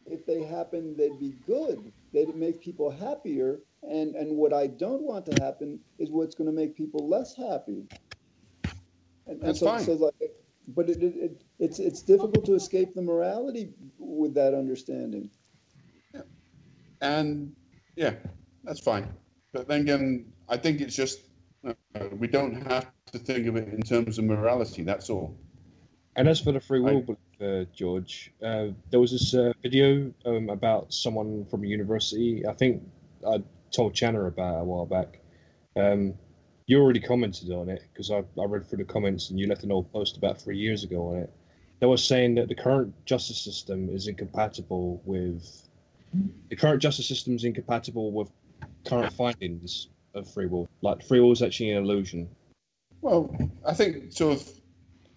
if they happen, they'd be good. They'd make people happier, and what I don't want to happen is what's going to make people less happy. And That's so, fine. so like, but it's difficult to escape the morality with that understanding. Yeah. And yeah, that's fine. But then again, I think it's just we don't have to think of it in terms of morality. That's all. And as for the free will belief, George, there was this video about someone from a university. I think I told Chandler about it a while back. You already commented on it because I read through the comments and you left an old post about 3 years ago on it. They were saying that the current justice system is incompatible with current findings of free will. Like free will is actually an illusion. Well, I think sort of,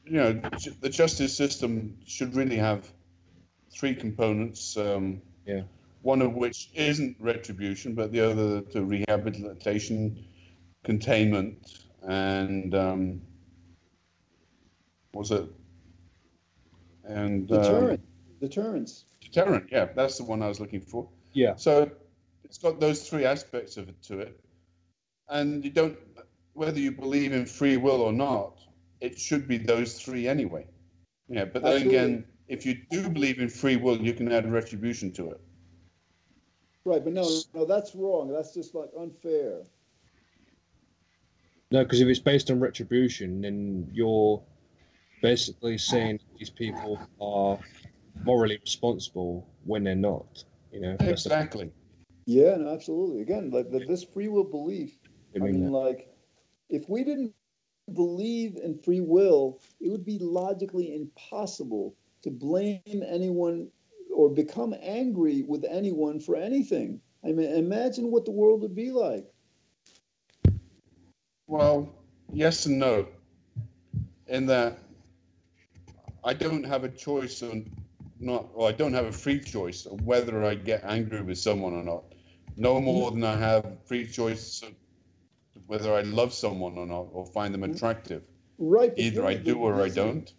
the justice system should really have three components. One of which isn't retribution, but the other to rehabilitation, containment, and was it? And Deterrence. Deterrent, yeah, that's the one I was looking for. Yeah. So it's got those three aspects of it to it, and you don't, whether you believe in free will or not, it should be those three anyway. Yeah, but then again, if you do believe in free will, you can add retribution to it. Right, but no, that's wrong. That's just like unfair. No, because if it's based on retribution, then you're basically saying these people are morally responsible when they're not. Exactly. Yeah, no, absolutely. Again, like this free will belief. I mean, like, if we didn't believe in free will, it would be logically impossible to blame anyone or become angry with anyone for anything. I mean, imagine what the world would be like. Well, yes and no. In that I don't have a choice I don't have a free choice of whether I get angry with someone or not. No more than I have free choice of whether I love someone or not, or find them attractive. Right. Either I do or I don't.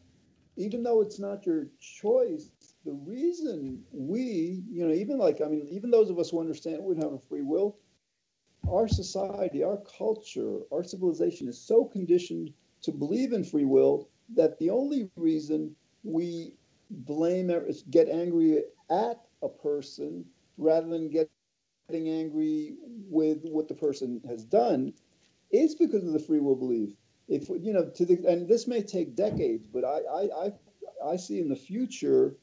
Even though it's not your choice, the reason we, even those of us who understand we have a free will, our society, our culture, our civilization is so conditioned to believe in free will that the only reason we get angry at a person rather than getting angry with what the person has done, is because of the free will belief. If and this may take decades, but I see in the future,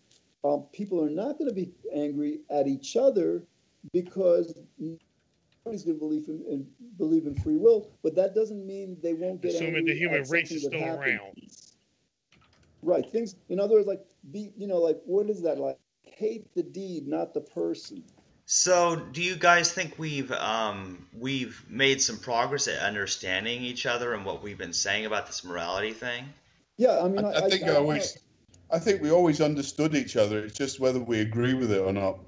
people are not going to be angry at each other because nobody's going to believe in free will. But that doesn't mean they won't get Assuming angry the human at race is something still that around. happens. Right. Things. In other words, like what is that like? Hate the deed, not the person. So, do you guys think we've made some progress at understanding each other and what we've been saying about this morality thing? Yeah, I mean, I think we always understood each other. It's just whether we agree with it or not.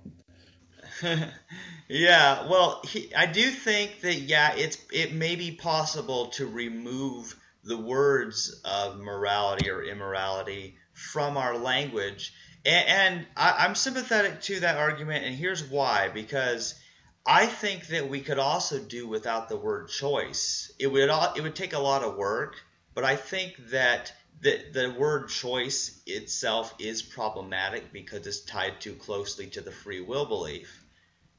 Yeah, well, I do think that it may be possible to remove the words of morality or immorality from our language. And I'm sympathetic to that argument, and here's why. Because I think that we could also do without the word choice. It would take a lot of work, but I think that the word choice itself is problematic because it's tied too closely to the free will belief.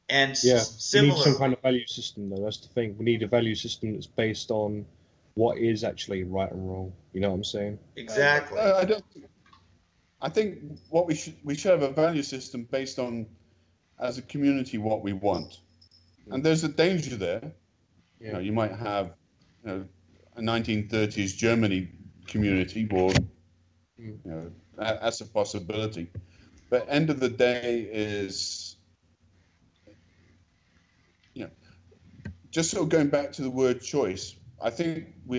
And we need some kind of value system, though. That's the thing. We need a value system that's based on what is actually right and wrong. You know what I'm saying? Exactly. I think what we should have a value system based on, as a community, what we want. And there's a danger there. Yeah. You might have, a 1930s Germany community, or that's a possibility. But end of the day is, just sort of going back to the word choice. I think we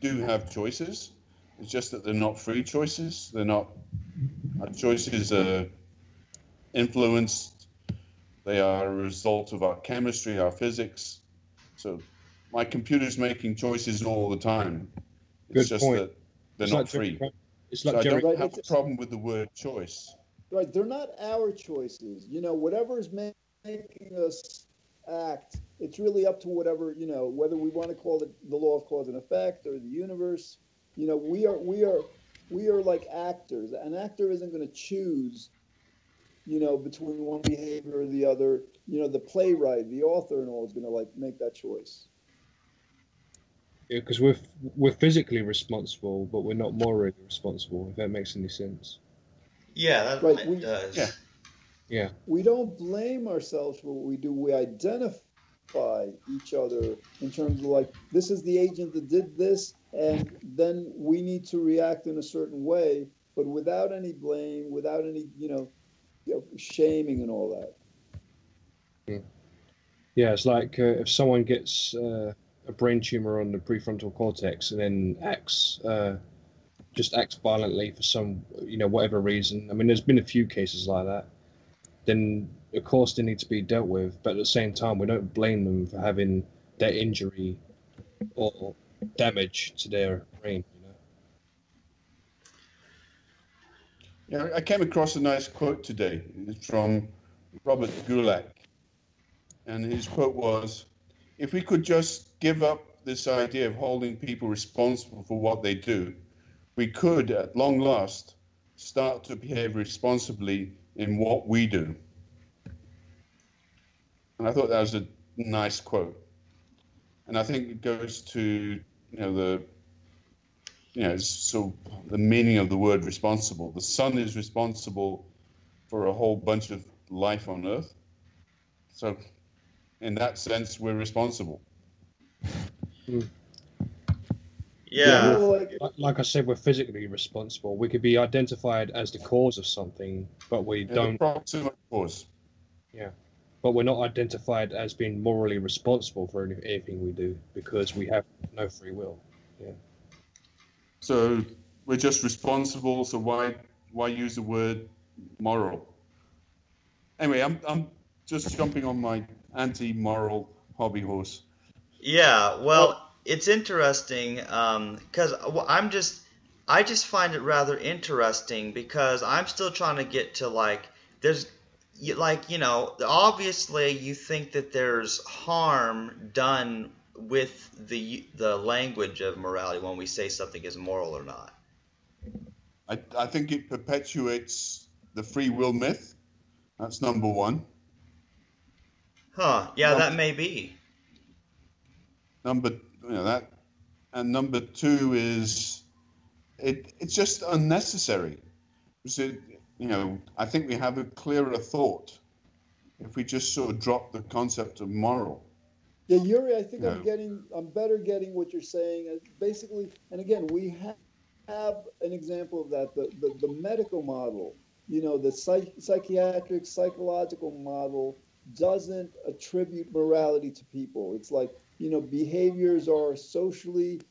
do have choices. It's just that they're not free choices. Our choices are influenced. They are a result of our chemistry, our physics. So my computer's making choices all the time. It's Good just point. that they're not free. It's So like I don't have a problem with the word choice. Right, they're not our choices. Whatever is making us act, it's really up to whatever, whether we want to call it the law of cause and effect or the universe. We are like actors. An actor isn't going to choose, between one behavior or the other. The playwright, the author, and all is going to make that choice. Yeah, because we're physically responsible, but we're not morally responsible. If that makes any sense. Yeah, that does. Yeah. We don't blame ourselves for what we do. We identify each other in terms of this is the agent that did this, and then we need to react in a certain way, but without any blame, without any shaming and all that. Yeah, it's like if someone gets a brain tumor on the prefrontal cortex and then acts violently for some whatever reason. I mean, there's been a few cases like that. Then of course they need to be dealt with, but at the same time we don't blame them for having that injury or damage to their brain. Yeah, I came across a nice quote today. It's from Robert Gulak, and his quote was, "If we could just give up this idea of holding people responsible for what they do, we could, at long last, start to behave responsibly in what we do." And I thought that was a nice quote. And I think it goes to, so the meaning of the word responsible. The sun is responsible for a whole bunch of life on Earth. So in that sense, we're responsible. Yeah. Like I said, we're physically responsible. We could be identified as the cause of something, but we don't. The proximate cause. Yeah. But we're not identified as being morally responsible for anything we do because we have no free will. Yeah. So we're just responsible. So why use the word moral? Anyway, I'm just jumping on my anti-moral hobby horse. Yeah. Well, it's interesting because I just find it rather interesting because I'm still trying to get to obviously you think that there's harm done with the language of morality when we say something is moral or not. I think it perpetuates the free will myth. That's number one. Huh? Yeah, Num- that may be. Number, that, and number two is it's just unnecessary. So, I think we have a clearer thought if we just sort of drop the concept of moral. Yeah, Yuri, I think You know, I'm better getting what you're saying. Basically, and again, we have an example of that, the medical model, the psychiatric, psychological model doesn't attribute morality to people. It's like, behaviors are socially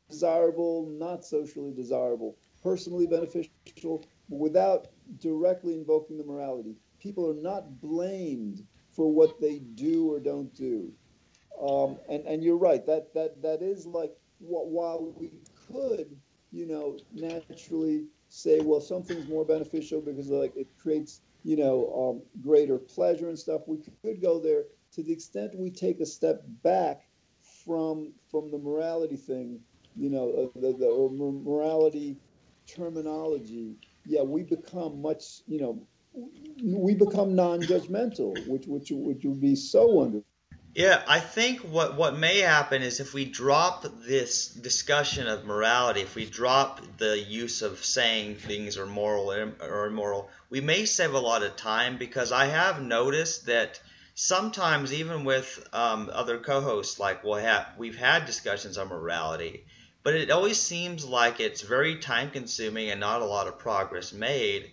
desirable, not socially desirable, personally beneficial, without directly invoking the morality. People are not blamed for what they do or don't do. And you're right. That is like, while we could, naturally say, well, something's more beneficial because like it creates, greater pleasure and stuff. We could go there to the extent we take a step back from the morality thing, the morality terminology. Yeah, we become much, we become non-judgmental, which would be so wonderful. Yeah, I think what may happen is if we drop this discussion of morality, if we drop the use of saying things are moral or immoral, we may save a lot of time, because I have noticed that sometimes even with other co-hosts, like we've had discussions on morality, but it always seems like it's very time consuming and not a lot of progress made.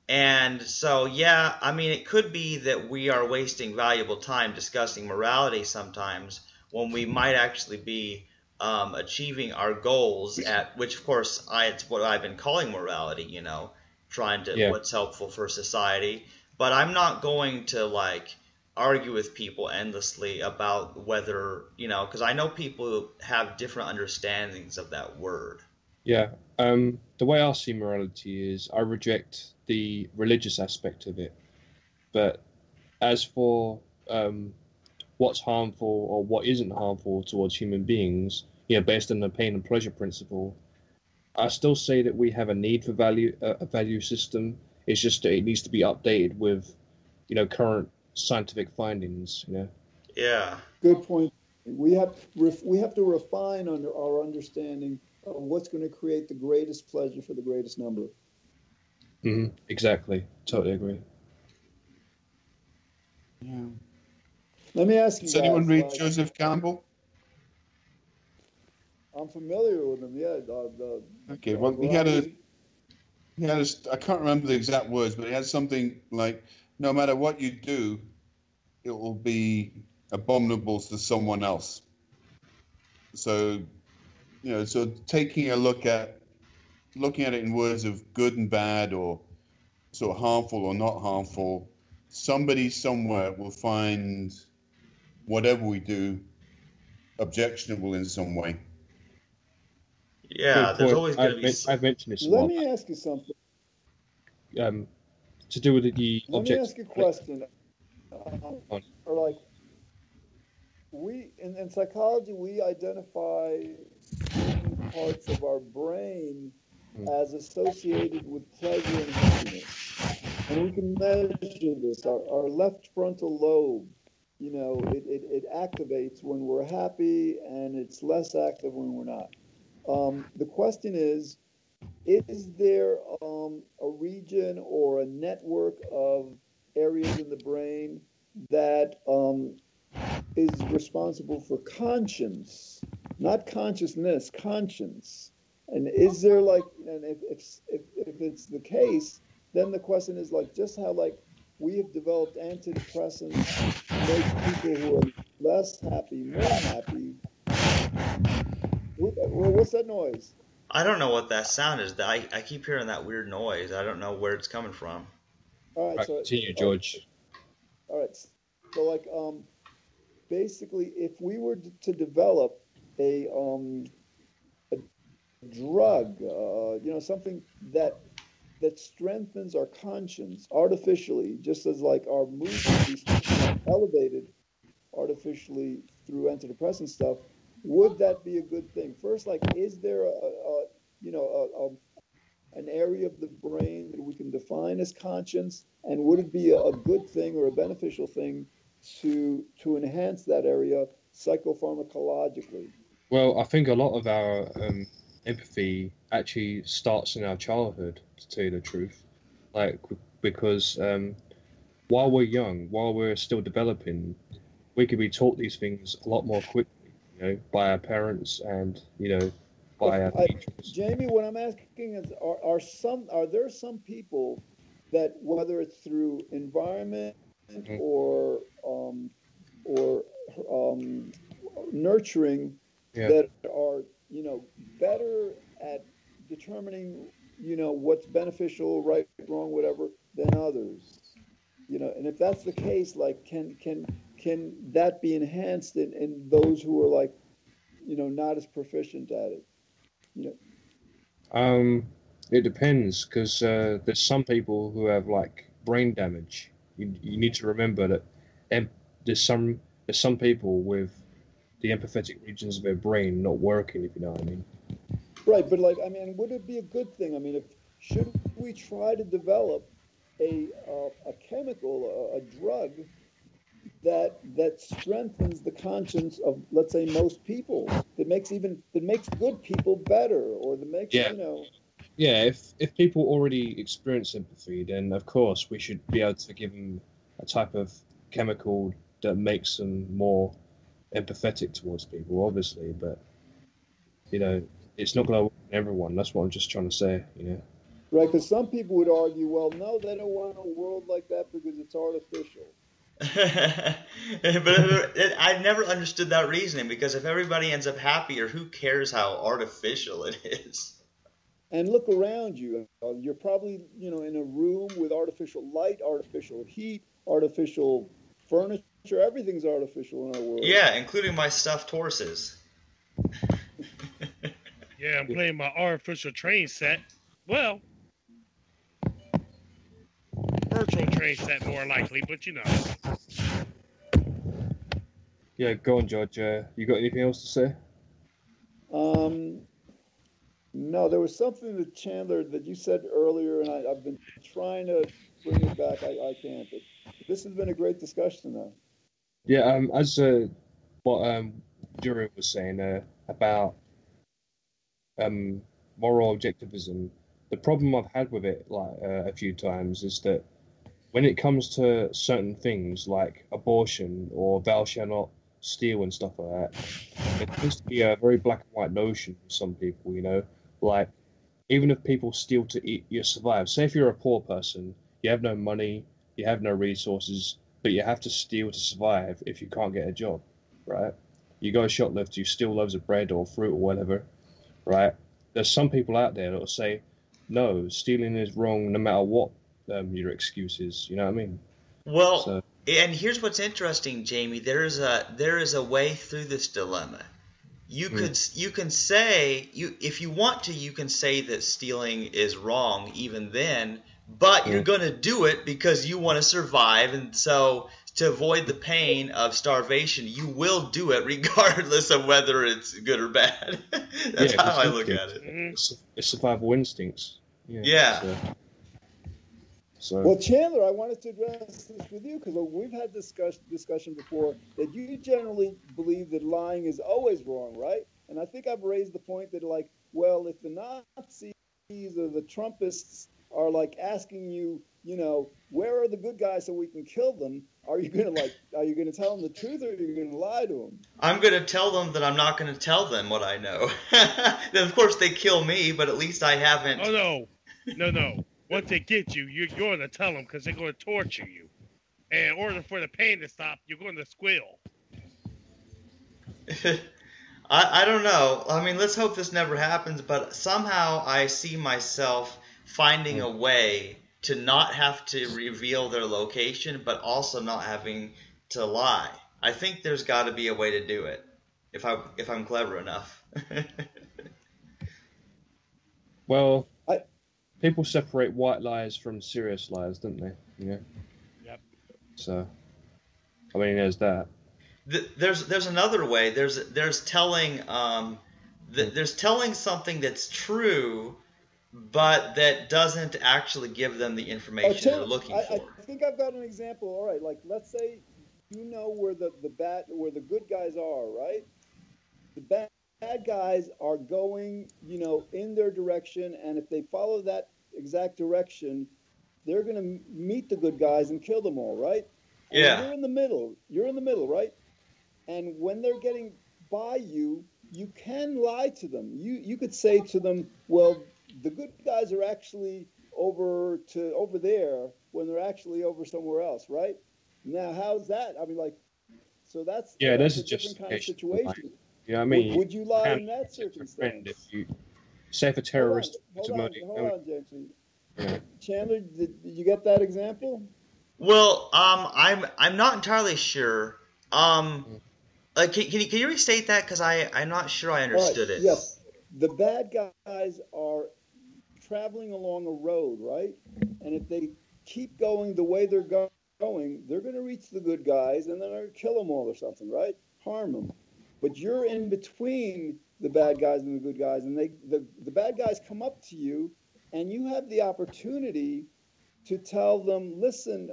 And so, yeah, I mean, it could be that we are wasting valuable time discussing morality sometimes when we might actually be achieving our goals at which, of course, it's what I've been calling morality, trying to Yeah. what's helpful for society. But I'm not going to like argue with people endlessly about whether, because I know people have different understandings of that word. Yeah. The way I see morality is I reject the religious aspect of it. But as for what's harmful or what isn't harmful towards human beings, based on the pain and pleasure principle, I still say that we have a need for a value system. It's just that it needs to be updated with, current scientific findings. Yeah. Good point. We have to refine our understanding of what's going to create the greatest pleasure for the greatest number. Exactly. Totally agree. yeah. Let me ask you Does guys. anyone read Joseph Campbell? I'm familiar with him. Yeah. Okay, well, he had I can't remember the exact words, but he had something like, no matter what you do, it will be abominable to someone else. So, so taking a looking at it in words of good and bad, or sort of harmful or not harmful, somebody somewhere will find whatever we do objectionable in some way. Yeah, Good there's point. always going to be. I've mentioned this a Let while me ask you something. back. To do with the Let me ask you a question. On. Or like, we in psychology, we identify certain parts of our brain as associated with pleasure and happiness, and we can measure this. Our left frontal lobe, it activates when we're happy, and it's less active when we're not. The question is there a region or a network of areas in the brain that is responsible for conscience, not consciousness, conscience? And is there like, and if it's the case, then the question is like, just how like we have developed antidepressants to make people who are less happy more happy. What's that noise? I don't know what that sound is. I keep hearing that weird noise. I don't know where it's coming from. All right, so Continue, George. all right, so like basically, if we were to develop a drug, something that strengthens our conscience artificially, just as like our mood can be elevated artificially through antidepressant stuff, would that be a good thing? First, like, is there an area of the brain that we can define as conscience, and would it be a good thing or a beneficial thing to to enhance that area psychopharmacologically? Well, I think a lot of our empathy actually starts in our childhood, to tell you the truth. Like, because while we're young, while we're still developing, we could be taught these things a lot more quickly, by our parents and, by our teachers. Jamie, what I'm asking is, are there some people that, whether it's through environment or nurturing, that are better at determining what's beneficial, right, wrong, whatever, than others? And if that's the case, like, can that be enhanced in those who are, like, not as proficient at it? It depends, because there's some people who have, like, brain damage. You need to remember that there's some people with the empathetic regions of their brain not working, if you know what I mean. Right, but, like, I mean, would it be a good thing? I mean, should we try to develop a chemical, a drug that strengthens the conscience of, let's say, most people, that makes good people better, or that makes Yeah, if people already experience empathy, then of course we should be able to give them a type of chemical that makes them more empathetic towards people, obviously, but it's not going to work for everyone. That's what I'm just trying to say, Right, because some people would argue, well, no, they don't want a world like that because it's artificial. But I've never understood that reasoning, because if everybody ends up happier, who cares how artificial it is? And look around you. You're probably, in a room with artificial light, artificial heat, artificial furniture. Everything's artificial in our world. Yeah, including my stuffed horses. Yeah, I'm playing my artificial train set. Well, virtual train set more likely, but Yeah, go on, George. You got anything else to say? No, there was something that Chandler that you said earlier, and I've been trying to bring it back. I can't. But this has been a great discussion, though. Yeah, as what Juris was saying about moral objectivism, the problem I've had with it, like a few times, is that when it comes to certain things like abortion or thou shalt not steal and stuff like that, it tends to be a very black and white notion for some people, like, even if people steal to eat, you survive. Say if you're a poor person, you have no money, you have no resources, but you have to steal to survive if you can't get a job, right? You go shoplift, you steal loaves of bread or fruit or whatever, right? There's some people out there that will say, no, stealing is wrong no matter what your excuse is, you know what I mean? Well, and here's what's interesting, Jamie. There is a way through this dilemma. You can say, if you want to, you can say that stealing is wrong even then, but you're going to do it because you want to survive, and so to avoid the pain of starvation, you will do it regardless of whether it's good or bad. That's how I look at it. It's survival instincts. Yeah. Well, Chandler, I wanted to address this with you because we've had discussion before that you generally believe that lying is always wrong, right? And I think I've raised the point that, like, well, if the Nazis or the Trumpists are, like, asking you, where are the good guys so we can kill them? Are you gonna tell them the truth, or are you gonna lie to them? I'm gonna tell them that I'm not gonna tell them what I know. Then of course they kill me, but at least I haven't. Oh no. Once they get you, you're going to tell them because they're going to torture you. And in order for the pain to stop, you're going to squeal. I don't know. I mean, let's hope this never happens, but somehow I see myself finding a way to not have to reveal their location, but also not having to lie. I think there's got to be a way to do it, if I'm clever enough. Well, people separate white lies from serious lies, don't they? Yep. So, I mean, there's that. There's another way. There's telling something that's true, but that doesn't actually give them the information they're looking for. I think I've got an example. All right, like, let's say know where the good guys are, right? The bad guys are going, in their direction, and if they follow that exact direction, they're going to meet the good guys and kill them all, right? And Yeah. you're in the middle, right? And when they're getting by you, you can lie to them. You could say to them, well, the good guys are actually over there when they're actually over somewhere else, right? Now, how's that? I mean, like, so that's Yeah, that's this a is different kind of justification. situation. You know what I mean? Would you lie can in that protect your circumstance? friend if you say if a terrorist Hold on, Gentry. Yeah. Chandler, did you get that example? Well, I'm not entirely sure. Like, can you restate that? Because I'm not sure I understood it. Yes, the bad guys are traveling along a road, right? And if they keep going the way they're going, they're going to reach the good guys, and then they're going to kill them all or something, right? Harm them. But you're in between the bad guys and the good guys, and the bad guys come up to you, and you have the opportunity to tell them, listen,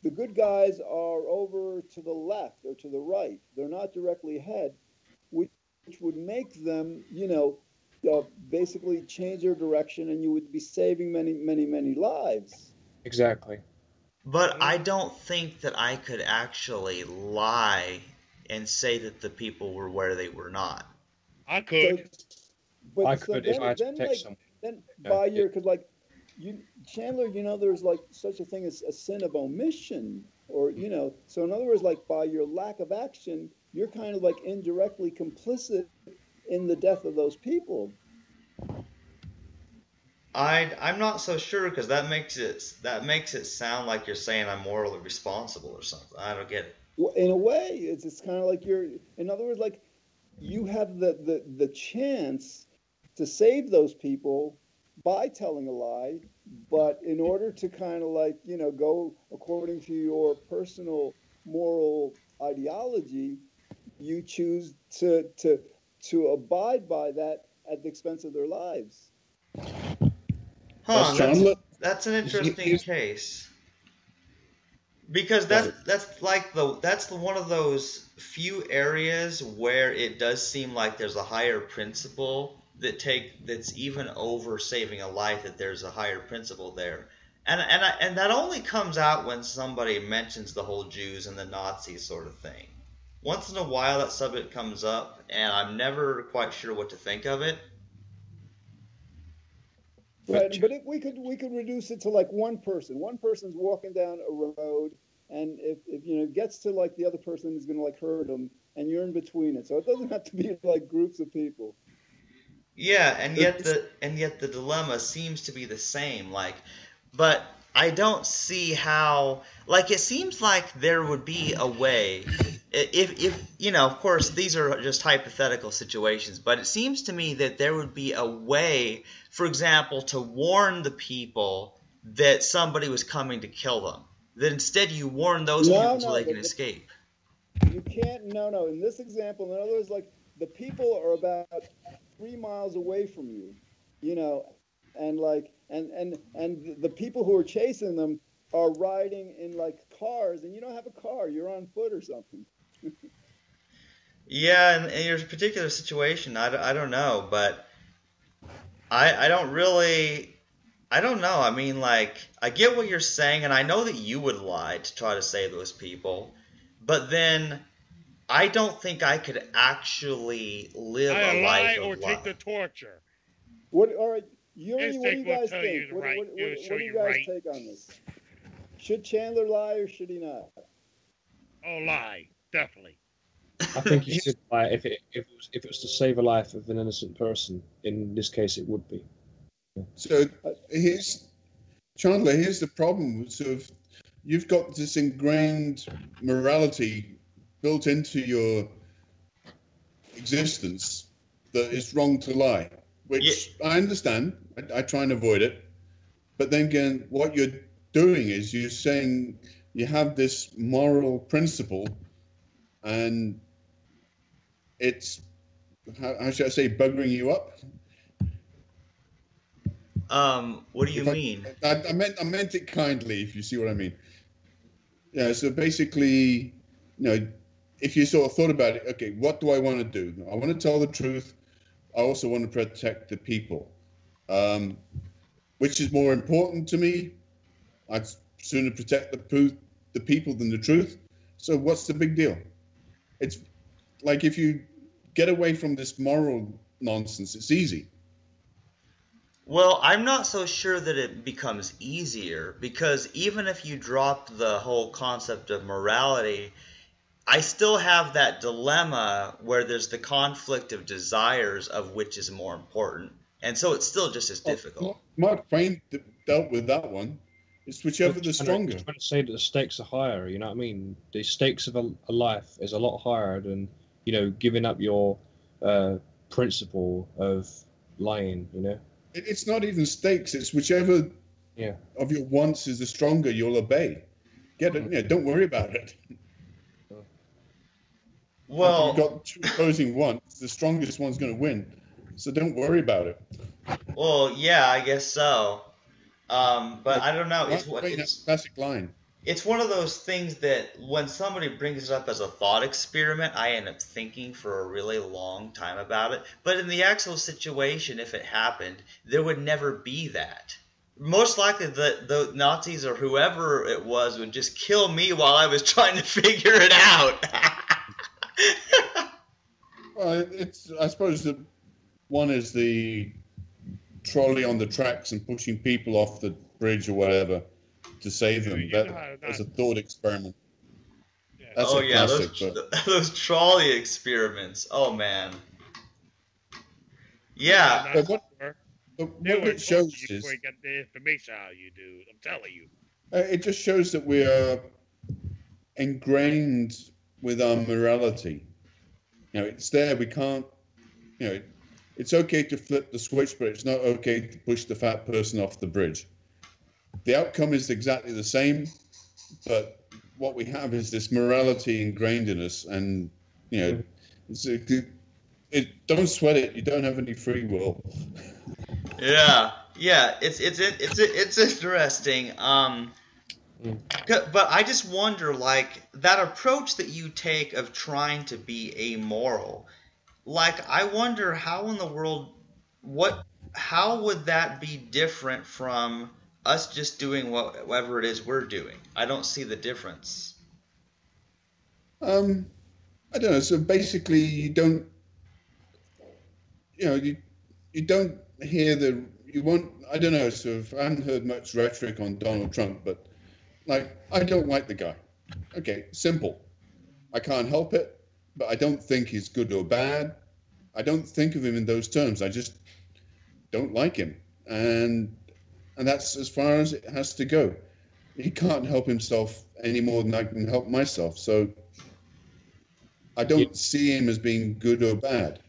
the good guys are over to the left or to the right. They're not directly ahead, which would make them, basically change their direction, and you would be saving many, many, many lives. Exactly. But I don't think that I could actually lie and say that the people were where they were not. I could. I could if I had to protect someone. Then by your, because like, Chandler, there's like such a thing as a sin of omission, or so in other words, like by your lack of action, you're kind of like indirectly complicit in the death of those people. I'm not so sure, because that makes it sound like you're saying I'm morally responsible or something. I don't get it. Well, in a way, it's kind of like in other words, like you have the chance to save those people by telling a lie, but in order to kind of like, go according to your personal moral ideology, you choose to abide by that at the expense of their lives. Huh, that's an interesting case. Because that's one of those few areas where it does seem like there's a higher principle that's even over saving a life, that there's a higher principle there. And that only comes out when somebody mentions the whole Jews and the Nazis sort of thing. Once in a while that subject comes up, and I'm never quite sure what to think of it. Right, but if we could reduce it to like one person's walking down a road, and if it gets to like the other person is going to like hurt them, and you're in between it, so it doesn't have to be like groups of people. Yeah, and yet the dilemma seems to be the same. Like, but I don't see how. Like, it seems like there would be a way. If of course, these are just hypothetical situations, but it seems to me that there would be a way, for example, to warn the people that somebody was coming to kill them. That instead you warn those people so they can escape. You can't. No. In this example, in other words, like the people are about 3 miles away from you, and like and the people who are chasing them are riding in like cars, and you don't have a car. You're on foot or something. Yeah, in your particular situation, I don't know, but I don't know. I mean, like, I get what you're saying, and I know that you would lie to try to save those people, but then I don't think I could actually live a life of or lie. take the torture. All right, Yuri, what do you guys think? What do you guys take on this? Should Chandler lie or should he not? Oh, lie, definitely. I think he should lie if it was to save a life of an innocent person. In this case, it would be. So here's the problem. So you've got this ingrained morality built into your existence that it's wrong to lie, which I understand. I try and avoid it. But then again, what you're doing is you're saying you have this moral principle, and it's, how should I say, buggering you up? What do you mean? I meant it kindly, if you see what I mean. Yeah, so basically if you sort of thought about it, okay, what do I want to do? I want to tell the truth. I also want to protect the people. Which is more important to me? I'd sooner protect the people than the truth. So what's the big deal? It's like if you get away from this moral nonsense, it's easy. Well, I'm not so sure that it becomes easier, because even if you drop the whole concept of morality, I still have that dilemma where there's the conflict of desires of which is more important. And so it's still just as difficult. Mark Twain dealt with that one. It's whichever the stronger. I'm trying to say that the stakes are higher, you know what I mean? The stakes of a life is a lot higher than, giving up your principle of lying, It's not even stakes. It's whichever of your wants is the stronger, you'll obey. Don't worry about it. Well, if you've got two opposing wants, the strongest one's going to win. So don't worry about it. Well, yeah, I guess so. But I don't know. It's a classic line. It's one of those things that when somebody brings it up as a thought experiment, I end up thinking for a really long time about it. But in the actual situation, if it happened, there would never be that. Most likely the Nazis or whoever it was would just kill me while I was trying to figure it out. Well, I suppose that one is the trolley on the tracks and pushing people off the bridge or whatever to save them. That's a thought experiment. Yeah. That's a classic. Those trolley experiments. Oh, man. Yeah. But what it shows is... You got the information how you do. I'm telling you. It just shows that we are ingrained with our morality. It's there. We can't... it's okay to flip the switch, but it's not okay to push the fat person off the bridge. The outcome is exactly the same, but what we have is this morality ingrained in us, and don't sweat it. You don't have any free will. Yeah, it's interesting. But I just wonder, that approach that you take of trying to be amoral. I wonder how in the world, how would that be different from us just doing whatever it is we're doing? I don't see the difference. I don't know. So basically, you don't hear I don't know. So I haven't heard much rhetoric on Donald Trump, but I don't like the guy. Okay, simple. I can't help it, but I don't think he's good or bad. I don't think of him in those terms. I just don't like him. And that's as far as it has to go. He can't help himself any more than I can help myself. So I don't see him as being good or bad.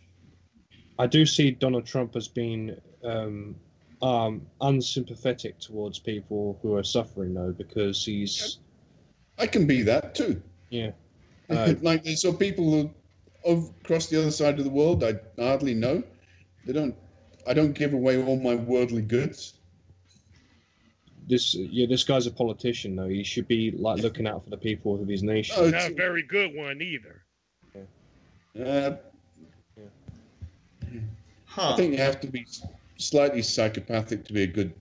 I do see Donald Trump as being unsympathetic towards people who are suffering, though, because he's... I can be that, too. Yeah. There's some people who across the other side of the world I hardly know. I don't give away all my worldly goods. This guy's a politician, though. He should be looking out for the people of his nation. Oh, not a very good one either. I think you have to be slightly psychopathic to be a good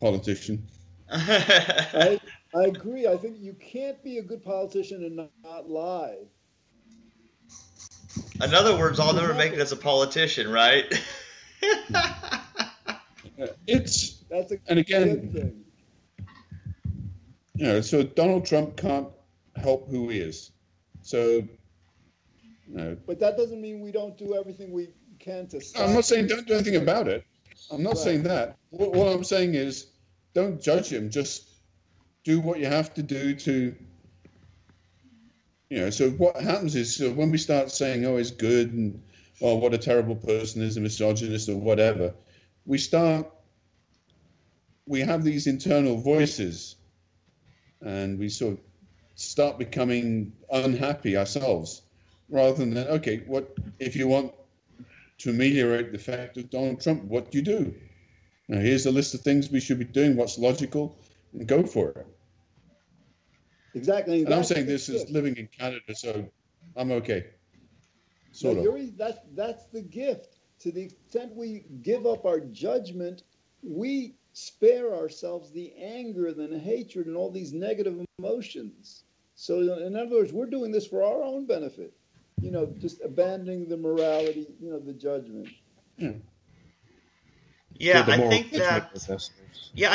politician. I agree. I think you can't be a good politician and not lie. In other words, I'll never make it as a politician, right? That's a and again, good thing. So Donald Trump can't help who he is. So, But that doesn't mean we don't do everything we can to stop. I'm not saying don't do anything about it. I'm not saying that. What I'm saying is don't judge him. Just do what you have to do to... so what happens is when we start saying, oh, he's good, and oh, what a terrible person, is a misogynist or whatever, we have these internal voices, and we sort of start becoming unhappy ourselves, rather than, okay, what if you want to ameliorate the effect of Donald Trump, what do you do? Now, here's a list of things we should be doing, what's logical, and go for it. Exactly. And I'm saying this is living in Canada, so I'm okay. Sort of. Yuri, that's the gift. To the extent we give up our judgment, we spare ourselves the anger, the hatred, and all these negative emotions. So, in other words, we're doing this for our own benefit. Just abandoning the morality, the judgment. Yeah, I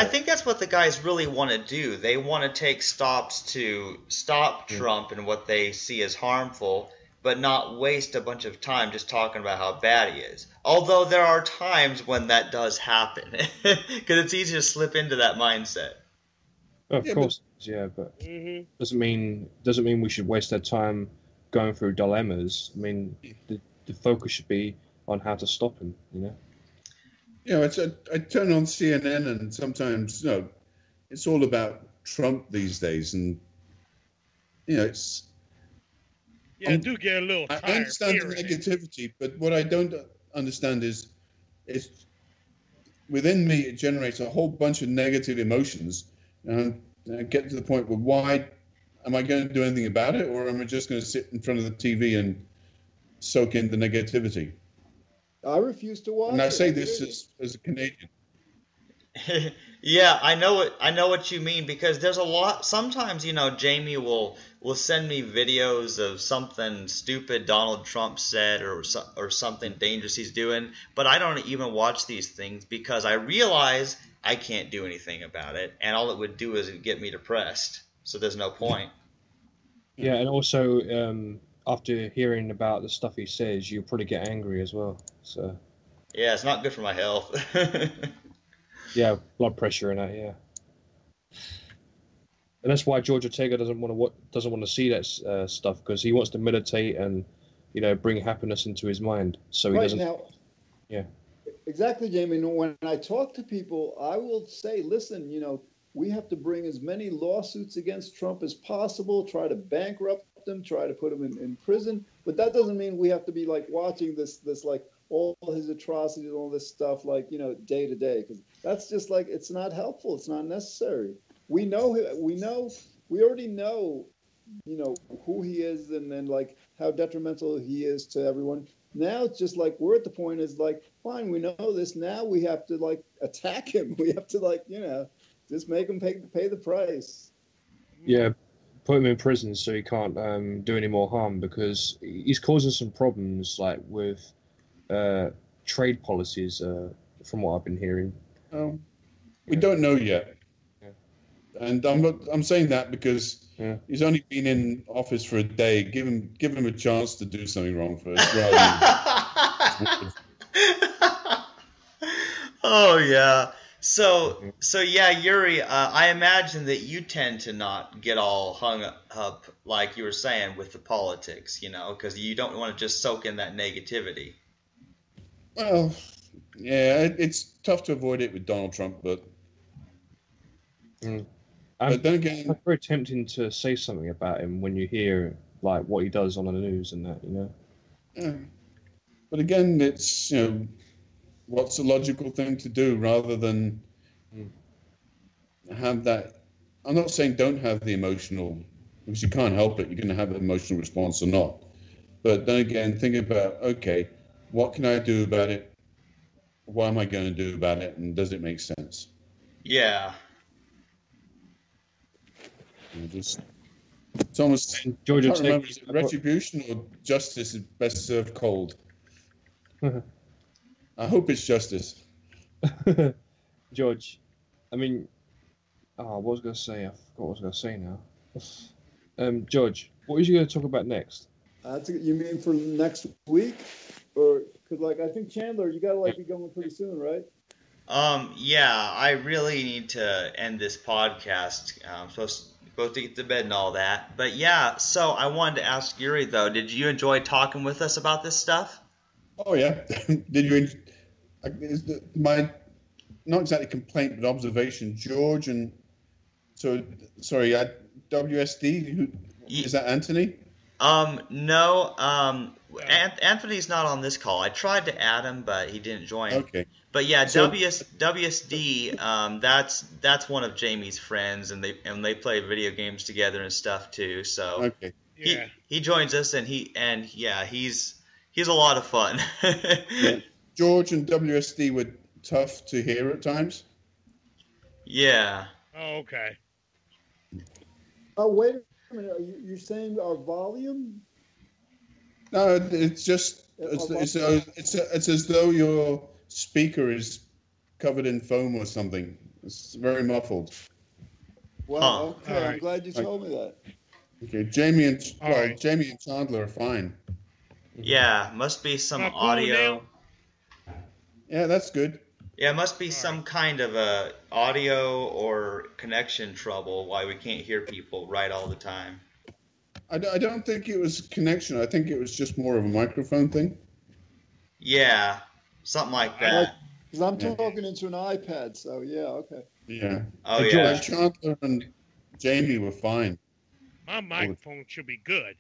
think that's what the guys really want to do. They want to take stops to stop Trump and what they see as harmful, but not waste a bunch of time just talking about how bad he is. Although there are times when that does happen, because it's easy to slip into that mindset. Of course, but doesn't mean we should waste our time going through dilemmas. I mean, the focus should be on how to stop him. I turn on CNN and sometimes it's all about Trump these days, and it's. I do get a little tired. I understand the negativity, but what I don't understand is, it's within me it generates a whole bunch of negative emotions, and I get to the point where why am I going to do anything about it, or am I just going to sit in front of the TV and soak in the negativity? I refuse to watch. And I say this as a Canadian. Yeah, I know what you mean, because there's a lot. Sometimes, Jamie will send me videos of something stupid Donald Trump said or something dangerous he's doing, but I don't even watch these things because I realize I can't do anything about it, and all it would do is get me depressed. So there's no point. Yeah, and also after hearing about the stuff he says, you'll probably get angry as well. So. Yeah, it's not good for my health. Yeah, blood pressure and that. Yeah, and that's why George Ortega doesn't want to see that stuff, because he wants to meditate and bring happiness into his mind. So he doesn't. Now, yeah. Exactly, Jamie. When I talk to people, I will say, listen, we have to bring as many lawsuits against Trump as possible, try to bankrupt him, try to put him in prison. But that doesn't mean we have to be like watching this like all his atrocities, all this stuff, like, day to day, because that's just like, it's not helpful. It's not necessary. We already know, who he is, and then like how detrimental he is to everyone. Now it's just like, we're at the point is like, fine, we know this. Now we have to like attack him. We have to like, just make him pay the price. Yeah. Put him in prison so he can't do any more harm, because he's causing some problems, like with trade policies, from what I've been hearing. We don't know yet, and I'm saying that because he's only been in office for a day. Give him a chance to do something wrong first. Oh yeah. So yeah, Yuri, I imagine that you tend to not get all hung up, like you were saying, with the politics, because you don't want to just soak in that negativity. Well, yeah, it's tough to avoid it with Donald Trump, but but then again, it's very tempting to say something about him when you hear like what he does on the news and that, Yeah. But again, it's what's a logical thing to do rather than have that. I'm not saying don't have the emotional, because you can't help it. You're going to have an emotional response or not. But then again, think about, okay, what can I do about it? What am I going to do about it? And does it make sense? Yeah. It's almost, George, I can't remember, is it retribution or justice is best served cold? I hope it's justice. George, I mean, what was I going to say? I forgot what I was going to say now. George, what was you going to talk about next? You mean for next week? Or, because, like, I think, Chandler, you got to, like, be going pretty soon, right? Yeah, I really need to end this podcast. I'm supposed to get to bed and all that. But, yeah, so I wanted to ask Yuri, though, did you enjoy talking with us about this stuff? Oh, yeah. Did you my, not exactly complaint, but observation, George and, WSD, is that Anthony? No, Anthony's not on this call. I tried to add him, but he didn't join. Okay. But yeah, So- WSD, that's one of Jamie's friends, and they play video games together and stuff too. So Okay. Yeah. he joins us, and he's a lot of fun. Yeah. George and WSD were tough to hear at times. Yeah. Oh, okay. Oh, wait a minute. You're saying our volume? No, it's just it's as though your speaker is covered in foam or something. It's very muffled. Well, Huh. okay. All I'm right. glad you told me that. Okay, Jamie and All right. Jamie and Chandler are fine. Yeah, must be some Not cool audio. now? Yeah, that's good. Yeah, it must be All some right. kind of a audio or connection trouble why we can't hear people right all the time. I don't think it was connection. I think it was just more of a microphone thing. Yeah, something like that. Because I'm Yeah. talking into an iPad, so yeah, okay. Yeah. Oh Hey, yeah. Like Chandler and Jamie were fine. My microphone should be good.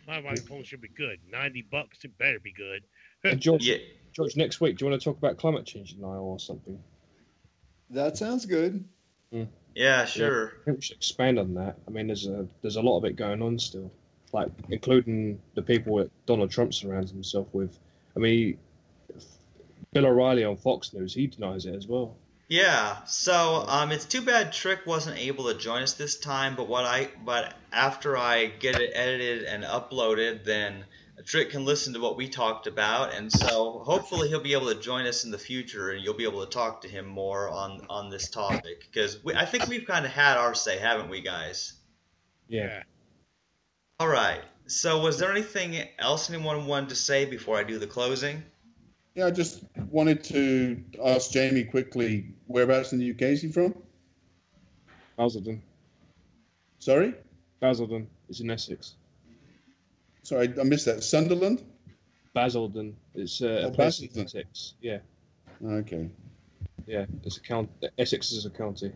My microphone should be good. $90, it better be good. And George, Yeah. George, next week, do you want to talk about climate change now or something? That sounds good. Yeah, sure. I think we should expand on that. I mean, there's a lot of it going on still, like including the people that Donald Trump surrounds himself with. I mean, Bill O'Reilly on Fox News, he denies it as well. Yeah. So it's too bad Trick wasn't able to join us this time, but after I get it edited and uploaded, then Trick can listen to what we talked about, and so hopefully he'll be able to join us in the future, and you'll be able to talk to him more on this topic, because I think we've kind of had our say, haven't we, guys? Yeah. All right. So was there anything else anyone wanted to say before I do the closing? Yeah, I just wanted to ask Jamie quickly, whereabouts in the UK is he from? Basildon. Sorry? Basildon is in Essex. Sorry, I missed that. Sunderland? Basildon. It's a Oh, place in Basildon. Essex. Yeah. Okay. Yeah. It's a county. Essex is a county.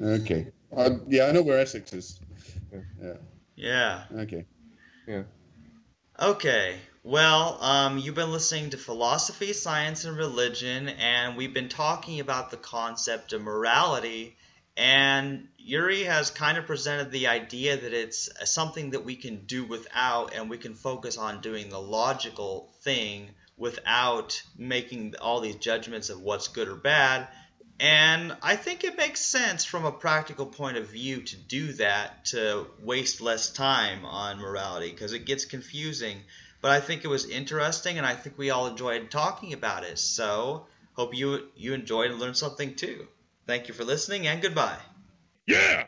Okay. Yeah, I know where Essex is. Yeah. Yeah. Okay. Okay. Well, you've been listening to Philosophy, Science, and Religion, and we've been talking about the concept of morality, and Yuri has kind of presented the idea that it's something that we can do without, and we can focus on doing the logical thing without making all these judgments of what's good or bad. And I think it makes sense from a practical point of view to do that, to waste less time on morality, because it gets confusing. But I think it was interesting, and I think we all enjoyed talking about it. So hope you enjoyed and learned something too. Thank you for listening, and goodbye. Yeah!